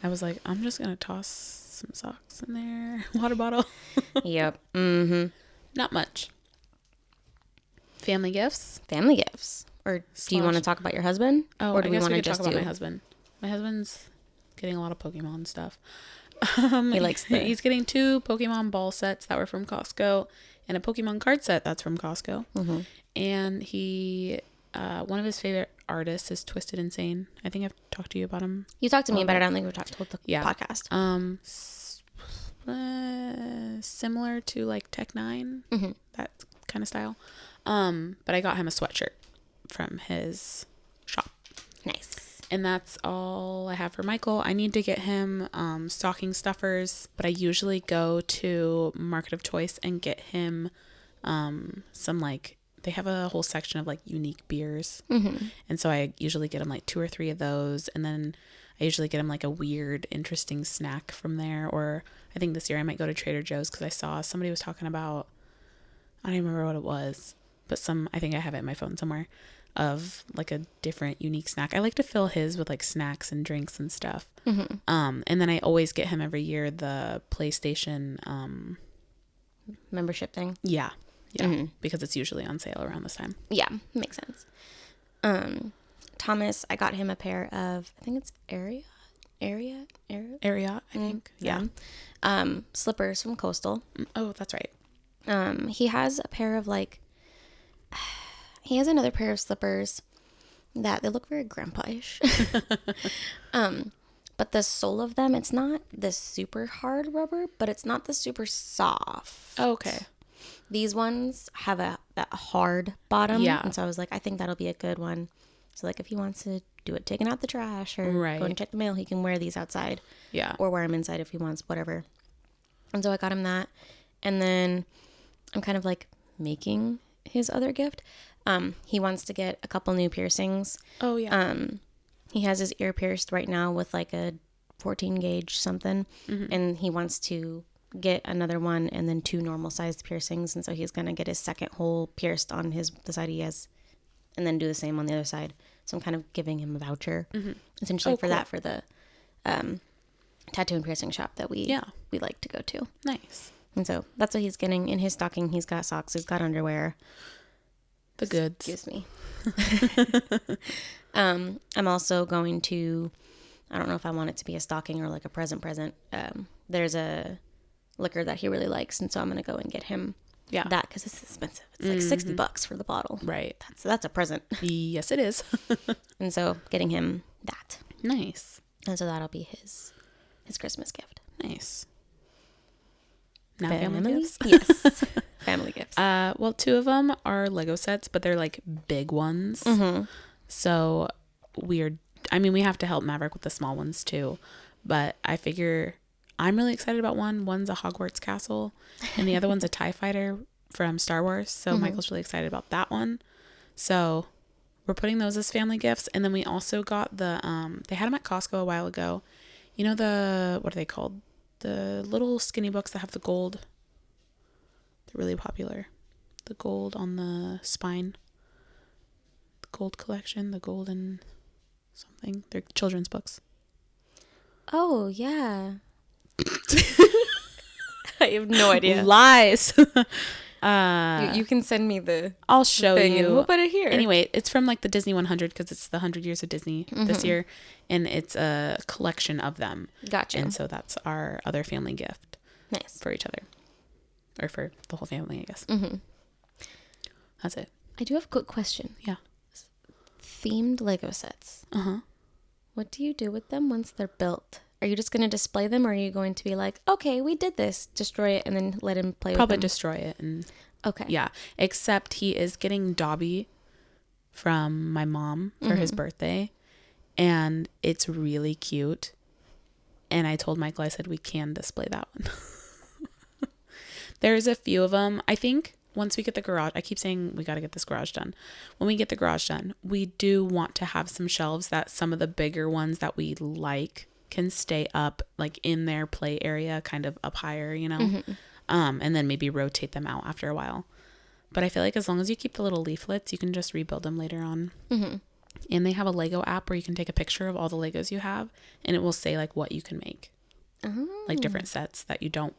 I was like, I'm just going to toss some socks in there. Water bottle. Yep. Mm-hmm. Not much. Family gifts? Family gifts. Or do you want to talk about your husband? Oh, or do I guess we could talk about my husband. My husband's getting a lot of Pokemon stuff. He likes He's getting 2 Pokemon ball sets that were from Costco and a Pokemon card set that's from Costco. Mm-hmm. And he... one of his favorite artists is Twisted Insane. I think I've talked to you about him. You talked to me about it. I don't think we've talked about the podcast. Similar to like Tech 9, that kind of style. But I got him a sweatshirt from his shop. Nice. And that's all I have for Michael. I need to get him stocking stuffers, but I usually go to Market of Choice and get him some, like, they have a whole section of, like, unique beers. Mm-hmm. And so I usually get him, like, 2 or 3 of those. And then I usually get him, like, a weird, interesting snack from there. Or I think this year I might go to Trader Joe's because I saw somebody was talking about, I don't even remember what it was, but I think I have it in my phone somewhere, of like a different unique snack. I like to fill his with like snacks and drinks and stuff. Mm-hmm. And then I always get him every year the PlayStation membership thing. Yeah. Mm-hmm. Because it's usually on sale around this time. Yeah, makes sense. Thomas, I got him a pair of, I think it's Area, I think. Yeah. Slippers from Coastal. Oh, that's right. He has a pair of like, he has another pair of slippers that they look very grandpa-ish. But the sole of them, it's not the super hard rubber, but it's not the super soft. Oh, okay. These ones have that hard bottom. Yeah. And so I was like, I think that'll be a good one. So like if he wants to do it taking out the trash or go and check the mail, he can wear these outside. Yeah. Or wear them inside if he wants, whatever. And so I got him that. And then I'm kind of like making his other gift. He wants to get a couple new piercings. Oh, yeah. He has his ear pierced right now with like a 14 gauge something. Mm-hmm. And he wants to get another one and then 2 normal sized piercings. And so he's going to get his second hole pierced on the side he has and then do the same on the other side. So I'm kind of giving him a voucher essentially for that, for the tattoo and piercing shop that we like to go to. Nice. And so that's what he's getting. In his stocking, he's got socks, he's got underwear. The goods. Excuse me. I'm also going to, I don't know if I want it to be a stocking or like a present. There's a liquor that he really likes, and so I'm going to go and get him that because it's expensive. It's like $60 for the bottle. Right. That's a present. Yes, it is. And so getting him that. Nice. And so that'll be his Christmas gift. Nice. Now family gifts? Yes. Family gifts. Well, 2 of them are Lego sets, but they're like big ones. Mm-hmm. So we have to help Maverick with the small ones too. But I figure I'm really excited about one. One's a Hogwarts castle and the other one's a TIE fighter from Star Wars. So Michael's really excited about that one. So we're putting those as family gifts. And then we also got they had them at Costco a while ago. You know, what are they called? The little skinny books that have the gold. They're really popular. The gold on the spine. The gold collection. The golden something. They're children's books. Oh, yeah. I have no idea. Lies. You can send me the I'll show you. We'll put it here. Anyway, it's from like the Disney 100 because it's the 100 years of Disney this year. And it's a collection of them. Gotcha. And so that's our other family gift. Nice. For each other. Or for the whole family, I guess. Mm-hmm. That's it. I do have a quick question. Yeah. Themed Lego sets. Uh-huh. What do you do with them once they're built? Are you just going to display them, or are you going to be like, okay, we did this, destroy it, and then let him play with them? Probably destroy it. And okay. Yeah. Except he is getting Dobby from my mom for his birthday. And it's really cute. And I told Michael, I said, we can display that one. There's a few of them. I think once we get the garage, I keep saying we got to get this garage done. When we get the garage done, we do want to have some shelves that some of the bigger ones that we like can stay up, like in their play area, kind of up higher, you know? And then maybe rotate them out after a while. But I feel like as long as you keep the little leaflets, you can just rebuild them later on. And they have a Lego app where you can take a picture of all the Legos you have, and it will say like what you can make. Like different sets that you don't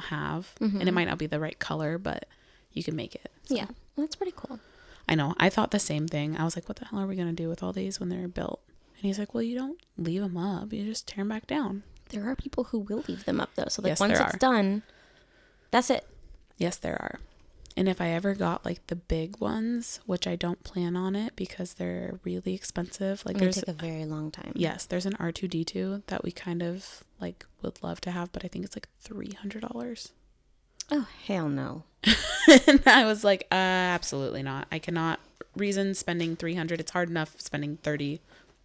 have. And it might not be the right color, but you can make it. So. Yeah, well, that's pretty cool. I know. I thought the same thing. I was like, what the hell are we going to do with all these when they're built? And he's like, well, you don't leave them up. You just tear them back down. There are people who will leave them up, though. So like yes, once it's done, that's it. Yes, there are. And if I ever got like the big ones, which I don't plan on it because they're really expensive. Like they take a very long time. Yes, there's an R2-D2 that we kind of like would love to have, but I think it's like $300. Oh, hell no. And I was like, absolutely not. I cannot reason spending $300. It's hard enough spending $30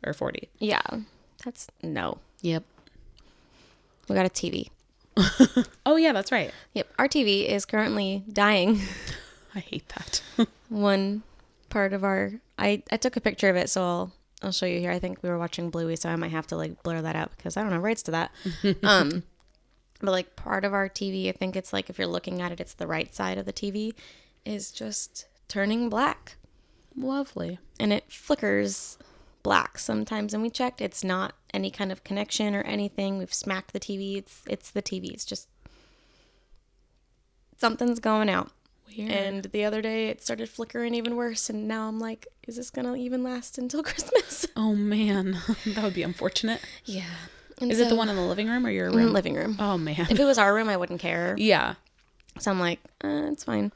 or 40. Yeah. That's no. Yep. We got a TV. Oh, yeah, that's right. Yep. Our TV is currently dying. I hate that. One part of our... I took a picture of it, so I'll show you here. I think we were watching Bluey, so I might have to like blur that out because I don't have rights to that. But like part of our TV, I think it's like if you're looking at it, it's the right side of the TV, is just turning black. Lovely. And it flickers black sometimes. And we checked, it's not any kind of connection or anything. We've smacked the TV. It's the TV. It's just something's going out. Weird. And the other day it started flickering even worse. And now I'm like, is this going to even last until Christmas? Oh, man. That would be unfortunate. Yeah. And is it the one in the living room or your room? Living room. Oh, man. If it was our room, I wouldn't care. Yeah. So I'm like, it's fine.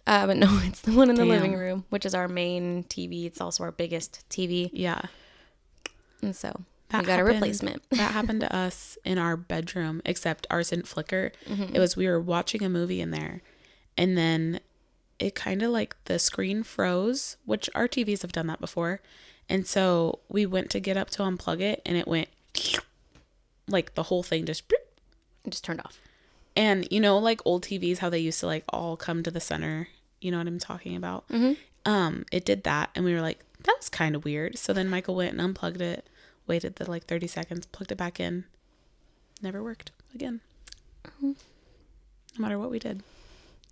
But no, it's the one in the living room, which is our main TV. It's also our biggest TV. Yeah. And so we got a replacement. That happened to us in our bedroom, except ours didn't flicker. Mm-hmm. It was, we were watching a movie in there, and then it kind of like the screen froze, which our TVs have done that before. And so we went to get up to unplug it, and it went like the whole thing just turned off. And you know, like old TVs, how they used to like all come to the center. You know what I'm talking about? Mm-hmm. It did that, and we were like, that was kind of weird. So then Michael went and unplugged it, waited the like 30 seconds, plugged it back in. Never worked again. Mm-hmm. No matter what we did.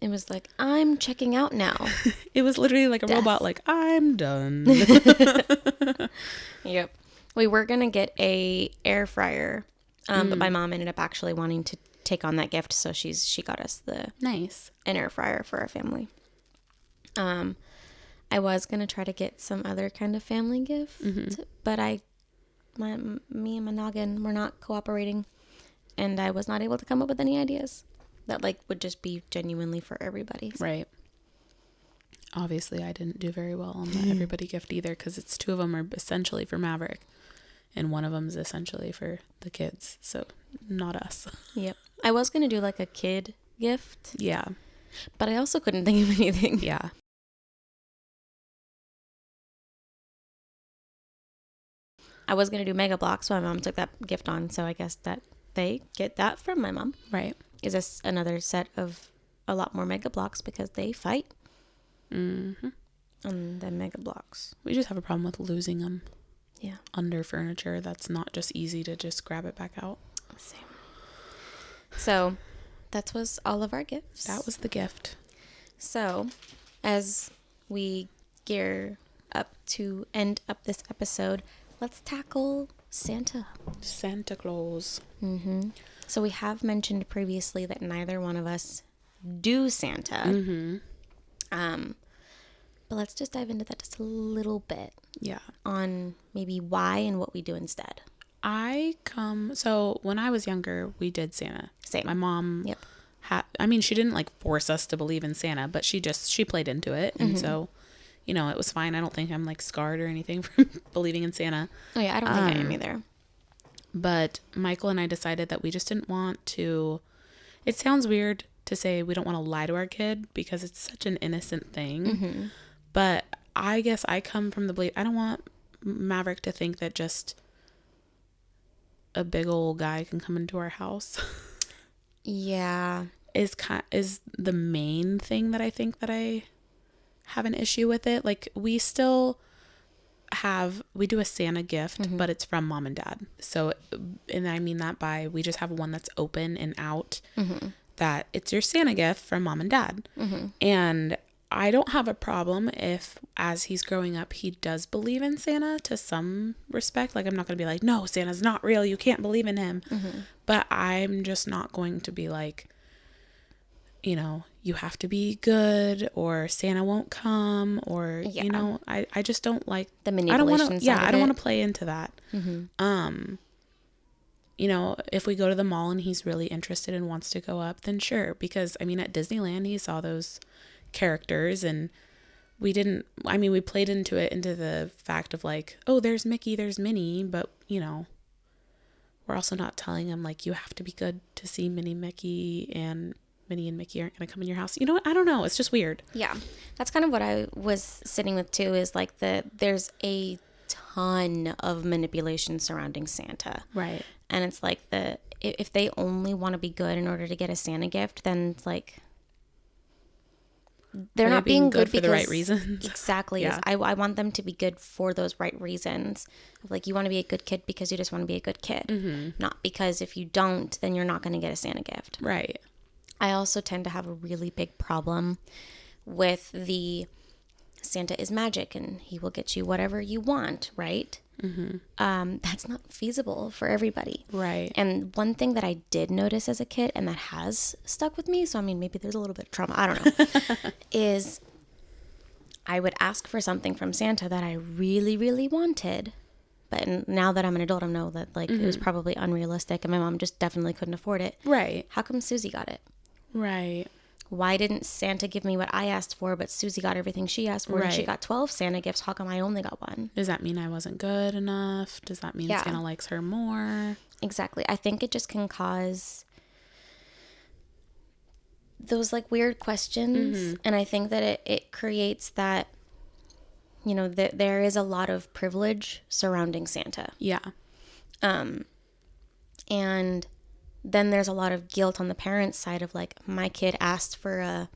It was like, I'm checking out now. It was literally like a robot, like, I'm done. Yep. We were going to get a air fryer, but my mom ended up actually wanting to take on that gift, so she got us an air fryer for our family. I was going to try to get some other kind of family gift, but me and my noggin were not cooperating, and I was not able to come up with any ideas that like would just be genuinely for everybody. So. Right. Obviously, I didn't do very well on the everybody gift either, because it's two of them are essentially for Maverick, and one of them is essentially for the kids. So not us. Yep. I was going to do like a kid gift. Yeah. But I also couldn't think of anything. Yeah. I was going to do Mega Bloks, so my mom took that gift on. So I guess that they get that from my mom. Right. Is this another set of a lot more Mega Bloks because they fight on the Mega Bloks. We just have a problem with losing them. Yeah. Under furniture. That's not just easy to just grab it back out. Same. So that was all of our gifts. That was the gift. So as we gear up to end up this episode, let's tackle Santa. Santa Claus. Mm-hmm. So we have mentioned previously that neither one of us do Santa. Mm-hmm. But let's just dive into that just a little bit. Yeah. On maybe why and what we do instead. So when I was younger, we did Santa. Same. My mom she didn't like force us to believe in Santa, but she played into it. And so, you know, it was fine. I don't think I'm like scarred or anything from believing in Santa. Oh yeah, I don't think I am either. But Michael and I decided that we just didn't want to, it sounds weird to say we don't want to lie to our kid because it's such an innocent thing. Mm-hmm. But I guess I come from the belief, I don't want Maverick to think that just a big old guy can come into our house. Yeah. Is the main thing that I think that I have an issue with it. Like we do a Santa gift, but it's from mom and dad. So, and I mean that by, we just have one that's open and out, that it's your Santa gift from mom and dad. And I don't have a problem if, as he's growing up, he does believe in Santa to some respect. Like, I'm not going to be like, no, Santa's not real. You can't believe in him. But I'm just not going to be like, you know, you have to be good or Santa won't come or, you know, I just don't like the manipulation side I don't want to play into that. You know, if we go to the mall and he's really interested and wants to go up, then sure. Because, I mean, at Disneyland, he saw those characters and we played into the fact of like, oh, there's Mickey, there's Minnie. But, you know, we're also not telling him like, you have to be good to see Minnie and Mickey aren't going to come in your house. You know what? I don't know. It's just weird. Yeah. That's kind of what I was sitting with too, is like there's a ton of manipulation surrounding Santa. Right. And it's like if they only want to be good in order to get a Santa gift, then it's like they're not being good for the right reasons. Exactly. Yeah. I want them to be good for those right reasons. Like, you want to be a good kid because you just want to be a good kid. Mm-hmm. Not because if you don't, then you're not going to get a Santa gift. Right. I also tend to have a really big problem with the Santa is magic and he will get you whatever you want, right? Mm-hmm. That's not feasible for everybody. Right. And one thing that I did notice as a kid, and that has stuck with me, so I mean, maybe there's a little bit of trauma, I don't know, is I would ask for something from Santa that I really, really wanted. But now that I'm an adult, I know that like it was probably unrealistic and my mom just definitely couldn't afford it. Right. How come Susie got it? Right. Why didn't Santa give me what I asked for, but Susie got everything she asked for? Right. And she got 12 Santa gifts. How come I only got one? Does that mean I wasn't good enough? Does that mean Santa likes her more? Exactly. I think it just can cause those like weird questions. Mm-hmm. And I think that it creates that, you know, there is a lot of privilege surrounding Santa. Yeah. And then there's a lot of guilt on the parents' side of like, my kid asked for a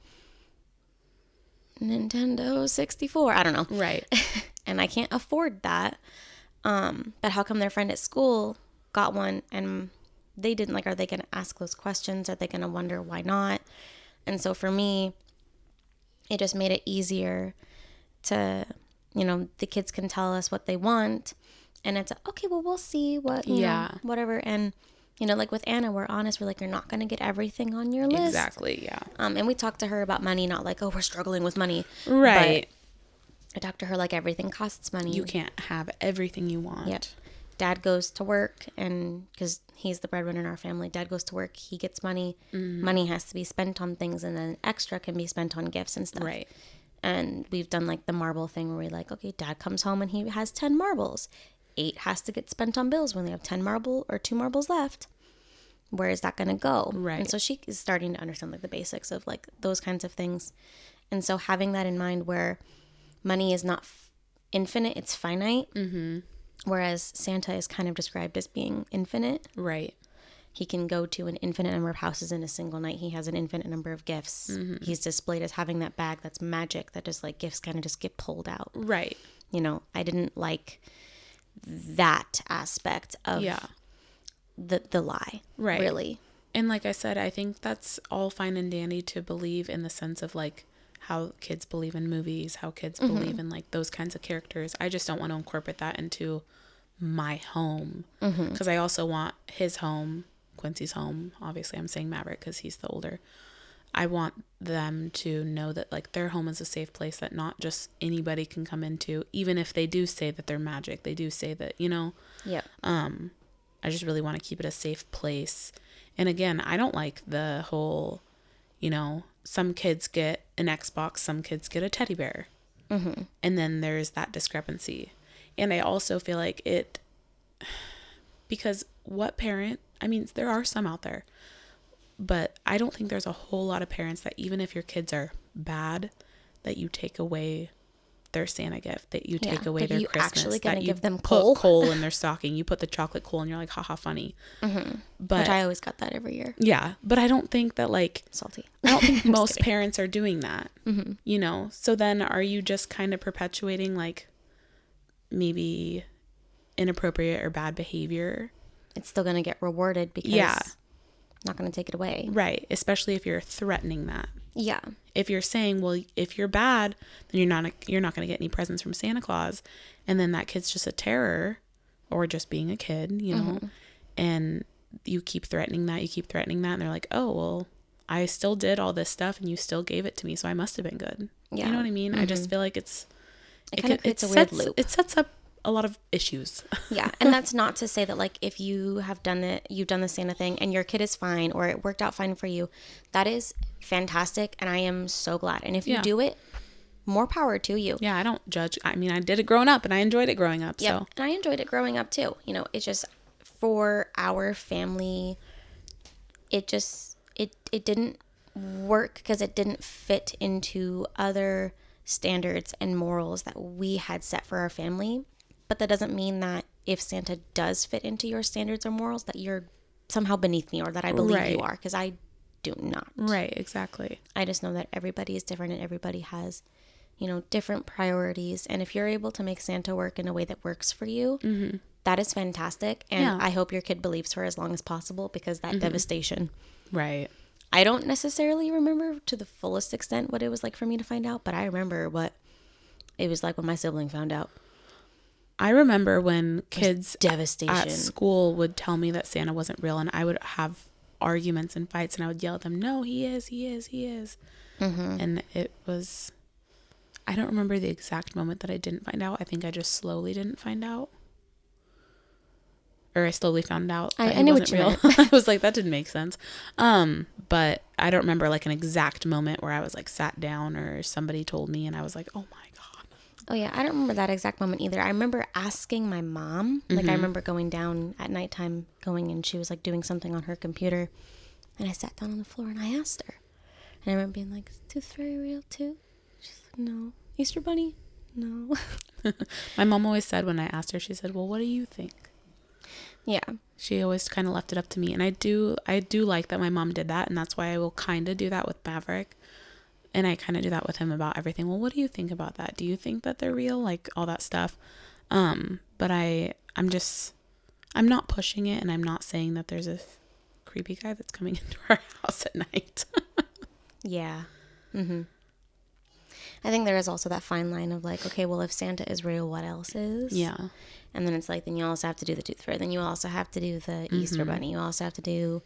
Nintendo 64. I don't know. Right. And I can't afford that. But how come their friend at school got one and they didn't? Like, are they going to ask those questions? Are they going to wonder why not? And so for me, it just made it easier to, you know, the kids can tell us what they want. And it's okay, well, we'll see what, you know, whatever. And, you know, like with Anna, we're honest. We're like, you're not going to get everything on your list. Exactly, yeah. And we talked to her about money, not like, oh, we're struggling with money. Right. But I talked to her like everything costs money. You can't have everything you want. Yep. Dad goes to work, and because he's the breadwinner in our family, Dad goes to work, he gets money. Mm-hmm. Money has to be spent on things, and then extra can be spent on gifts and stuff. Right. And we've done like the marble thing where we're like, okay, Dad comes home and he has 10 marbles. 8 has to get spent on bills. When they have 10 marble or 2 marbles left, where is that going to go? Right. And so she is starting to understand like the basics of like those kinds of things. And so having that in mind where money is not infinite, it's finite. Mm-hmm. Whereas Santa is kind of described as being infinite. Right. He can go to an infinite number of houses in a single night. He has an infinite number of gifts. Mm-hmm. He's displayed as having that bag that's magic, that just like gifts kind of just get pulled out. Right. You know, I didn't like that aspect of the lie. Right. Really. And like I said, I think that's all fine and dandy to believe in the sense of like how kids believe in movies, how kids mm-hmm. believe in like those kinds of characters. I just don't want to incorporate that into my home because I also want his home, Quincy's home. Obviously, I'm saying Maverick because he's the older. I want them to know that like their home is a safe place that not just anybody can come into, even if they do say that they're magic. They do say that, you know. Yeah. I just really want to keep it a safe place. And again, I don't like the whole, you know, some kids get an Xbox, some kids get a teddy bear. Mm-hmm. And then there's that discrepancy. And I also feel like it, because what parent, I mean, there are some out there, but I don't think there's a whole lot of parents that even if your kids are bad, that you take away their Santa gift, that you take away their Christmas, actually gonna that you give them put coal in their stocking, you put the chocolate coal and you're like, haha, funny. Mm-hmm. But which I always got that every year. Yeah. But I don't think that like, salty. I don't think most parents are doing that, you know? So then are you just kind of perpetuating like maybe inappropriate or bad behavior? It's still going to get rewarded because not going to take it away. Right. Especially if you're threatening that. Yeah. If you're saying, well, if you're bad, then you're not going to get any presents from Santa Claus. And then that kid's just a terror or just being a kid, you know, and you keep threatening that. And they're like, oh, well, I still did all this stuff and you still gave it to me. So I must've been good. Yeah. You know what I mean? I just feel like it kind of creates a weird loop. It sets up a lot of issues. Yeah. And that's not to say that like if you have you've done the Santa thing and your kid is fine or it worked out fine for you, that is fantastic. And I am so glad. And if you do it, more power to you. Yeah. I don't judge. I mean, I did it growing up and I enjoyed it growing up. Yeah. So. And I enjoyed it growing up too. You know, it's just for our family, it didn't work because it didn't fit into other standards and morals that we had set for our family. but that doesn't mean that if Santa does fit into your standards or morals that you're somehow beneath me or that I believe you are, because I do not. Right, exactly. I just know that everybody is different and everybody has, you know, different priorities. And if you're able to make Santa work in a way that works for you, that is fantastic. And I hope your kid believes for as long as possible, because that devastation. Right. I don't necessarily remember to the fullest extent what it was like for me to find out, but I remember what it was like when my sibling found out. I remember when kids devastation at school would tell me that Santa wasn't real, and I would have arguments and fights, and I would yell at them, no, he is. And it was, I don't remember the exact moment that I didn't find out. I think I just slowly didn't find out. Or I slowly found out that he wasn't real. I was like, that didn't make sense. But I don't remember like an exact moment where I was like sat down or somebody told me and I was like, oh my God. Oh yeah, I don't remember that exact moment either. I remember asking my mom, like I remember going down at nighttime and she was like doing something on her computer, and I sat down on the floor and I asked her. And I remember being like, is Tooth Fairy real too? She's like, no. Easter Bunny? No. My mom always said when I asked her, she said, well, what do you think? Yeah. She always kind of left it up to me. And I do like that my mom did that. And that's why I will kind of do that with Maverick. And I kind of do that with him about everything. Well, what do you think about that? Do you think that they're real? Like all that stuff. But I'm not pushing it. And I'm not saying that there's a creepy guy that's coming into our house at night. Yeah. I think there is also that fine line of like, okay, well, if Santa is real, what else is? Yeah. And then it's like, then you also have to do the Tooth Fairy. Then you also have to do the Easter Bunny. You also have to do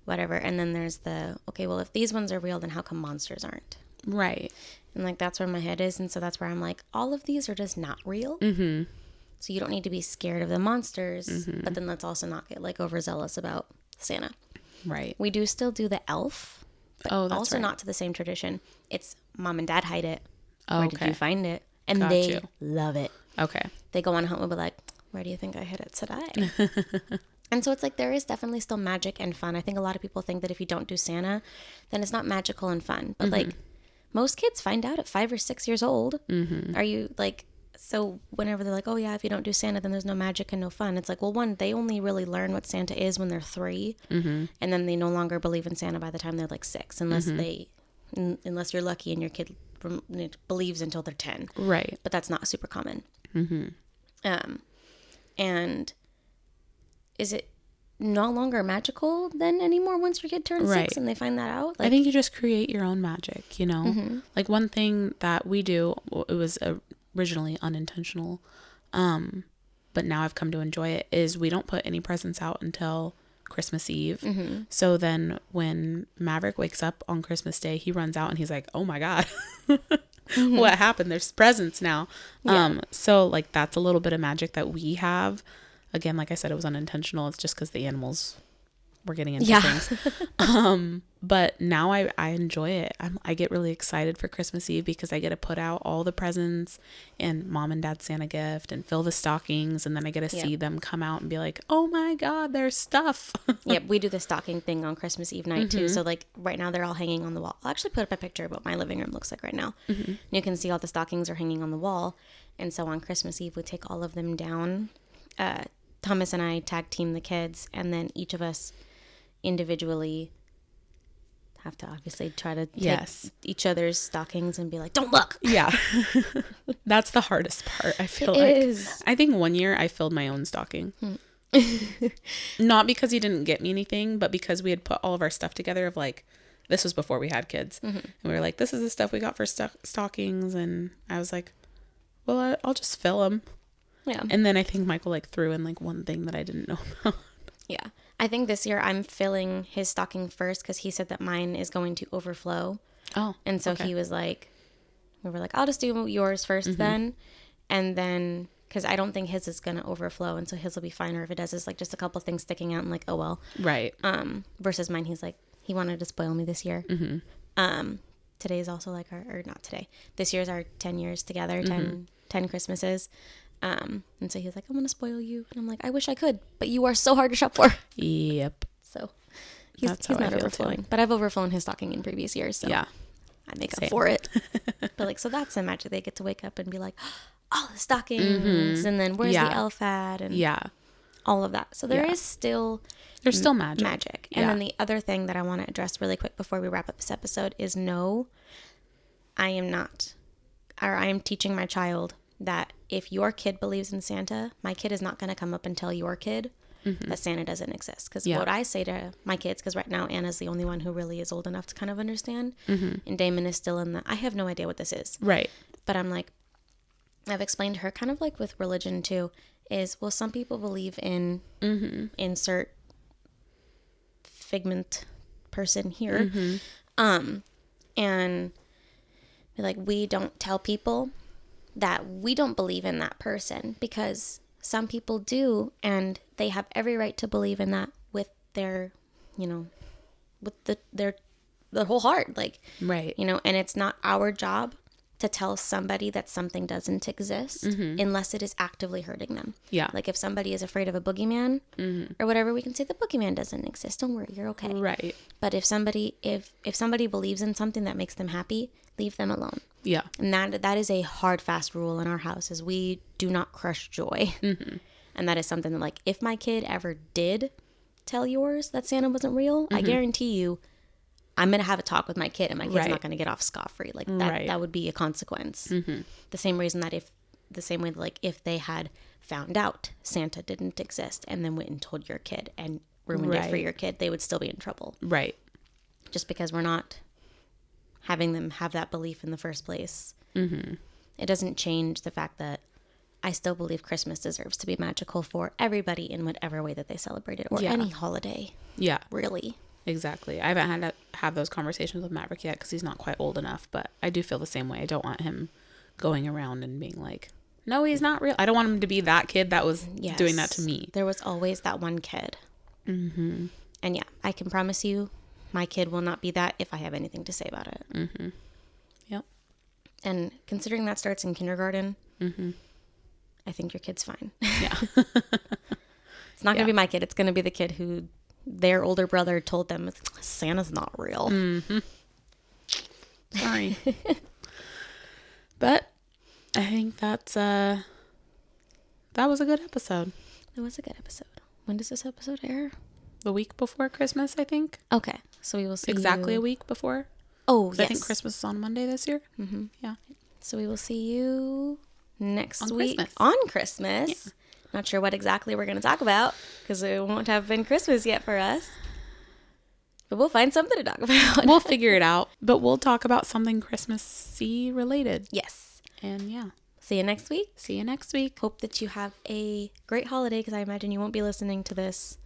whatever. And then there's the, okay, well, if these ones are real, then how come monsters aren't? Right. And like, that's where my head is. And so that's where I'm like, all of these are just not real. So you don't need to be scared of the monsters. But then let's also not get like overzealous about Santa. Right. We do still do the elf. But also right. not to the same tradition. It's mom and dad hide it. Oh, where did you find it? And they love it. Okay. They go on home and be like, where do you think I hid it today? And so it's like, there is definitely still magic and fun. I think a lot of people think that if you don't do Santa, then it's not magical and fun. But like, most kids find out at 5 or 6 years old. Are you like, so whenever they're like, oh yeah, if you don't do Santa, then there's no magic and no fun. It's like, well, one, they only really learn what Santa is when they're 3. And then they no longer believe in Santa by the time they're like 6, unless you're lucky and your kid believes until they're 10. Right. But that's not super common. And is it no longer magical then anymore once your kid turns 6 and they find that out? Like, I think you just create your own magic, you know? Like one thing that we do, it was originally unintentional, but now I've come to enjoy it, is we don't put any presents out until Christmas Eve. So then when Maverick wakes up on Christmas Day, he runs out and he's like, oh my God, what happened? There's presents now. So like that's a little bit of magic that we have. Again, like I said, it was unintentional. It's just because the animals were getting into things. But now I enjoy it. I get really excited for Christmas Eve because I get to put out all the presents and mom and dad's Santa gift and fill the stockings. And then I get to see them come out and be like, oh my God, there's stuff. Yep. We do the stocking thing on Christmas Eve night too. So like right now they're all hanging on the wall. I'll actually put up a picture of what my living room looks like right now. You can see all the stockings are hanging on the wall. And so on Christmas Eve, we take all of them down. Thomas and I tag team the kids, and then each of us individually have to obviously try to take each other's stockings and be like, don't look. Yeah. That's the hardest part, I feel I think one year I filled my own stocking. Not because he didn't get me anything, but because we had put all of our stuff together of like, this was before we had kids. And we were like, this is the stuff we got for stockings. And I was like, well, I'll just fill them. Yeah. And then I think Michael like threw in like one thing that I didn't know about. Yeah. I think this year I'm filling his stocking first because he said that mine is going to overflow. Oh. And so he was like, we were like, I'll just do yours first then. And then, because I don't think his is going to overflow. And so his will be fine. Or if it does, it's like just a couple things sticking out and like, oh, well. Right. Versus mine, he's like, he wanted to spoil me this year. Today is also like or not today. This year's our 10 years together, 10 Christmases. And so he was like, I'm going to spoil you. And I'm like, I wish I could, but you are so hard to shop for. Yep. So he's not overflowing. Too. But I've overflown his stocking in previous years. So yeah. I make up for it. But like, so that's the magic. They get to wake up and be like, all the stockings, and then where's the elf at, and all of that. So there is still... There's still magic. And then the other thing that I want to address really quick before we wrap up this episode is no, I am not. Or I am teaching my child that if your kid believes in Santa, my kid is not going to come up and tell your kid that Santa doesn't exist. Because what I say to my kids, because right now Anna's the only one who really is old enough to kind of understand, and Damon is still in the, I have no idea what this is. Right. But I'm like, I've explained to her kind of like with religion too, is, well, some people believe in insert figment person here, and like, we don't tell people that we don't believe in that person, because some people do, and they have every right to believe in that with their, you know, with their whole heart, like, right, you know. And it's not our job to tell somebody that something doesn't exist unless it is actively hurting them. Yeah. Like, if somebody is afraid of a boogeyman or whatever, we can say the boogeyman doesn't exist. Don't worry, you're okay. Right. But if somebody believes in something that makes them happy, leave them alone. Yeah. And that is a hard, fast rule in our house, is we do not crush joy. And that is something that, like, if my kid ever did tell yours that Santa wasn't real, I guarantee you, I'm going to have a talk with my kid, and my kid's not going to get off scot-free. Like, that would be a consequence. The same way that, like, if they had found out Santa didn't exist and then went and told your kid and ruined it for your kid, they would still be in trouble. Right. Just because we're not having them have that belief in the first place. It doesn't change the fact that I still believe Christmas deserves to be magical for everybody in whatever way that they celebrate it, or any holiday. Yeah. Really. Exactly. I haven't had to have those conversations with Maverick yet because he's not quite old enough, but I do feel the same way. I don't want him going around and being like, no, he's not real. I don't want him to be that kid that was doing that to me. There was always that one kid. And yeah, I can promise you my kid will not be that if I have anything to say about it. Yep. And considering that starts in kindergarten, I think your kid's fine. Yeah. It's not going to be my kid. It's going to be the kid who their older brother told them Santa's not real. Sorry. But I think that was a good episode. It was a good episode. When does this episode air? The week before Christmas, I think. Okay. So we will see exactly a week before. Oh, yes. I think Christmas is on Monday this year. Yeah. So we will see you next week on Christmas. Yeah. Not sure what exactly we're going to talk about because it won't have been Christmas yet for us. But we'll find something to talk about. We'll figure it out. But we'll talk about something Christmassy related. Yes. And yeah. See you next week. See you next week. Hope that you have a great holiday, because I imagine you won't be listening to this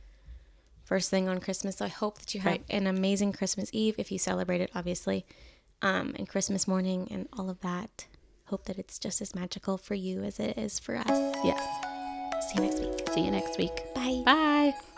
first thing on Christmas. So I hope that you have an amazing Christmas Eve, if you celebrate it, obviously, and Christmas morning and all of that. Hope that it's just as magical for you as it is for us. Yes. See you next week. See you next week. Bye. Bye.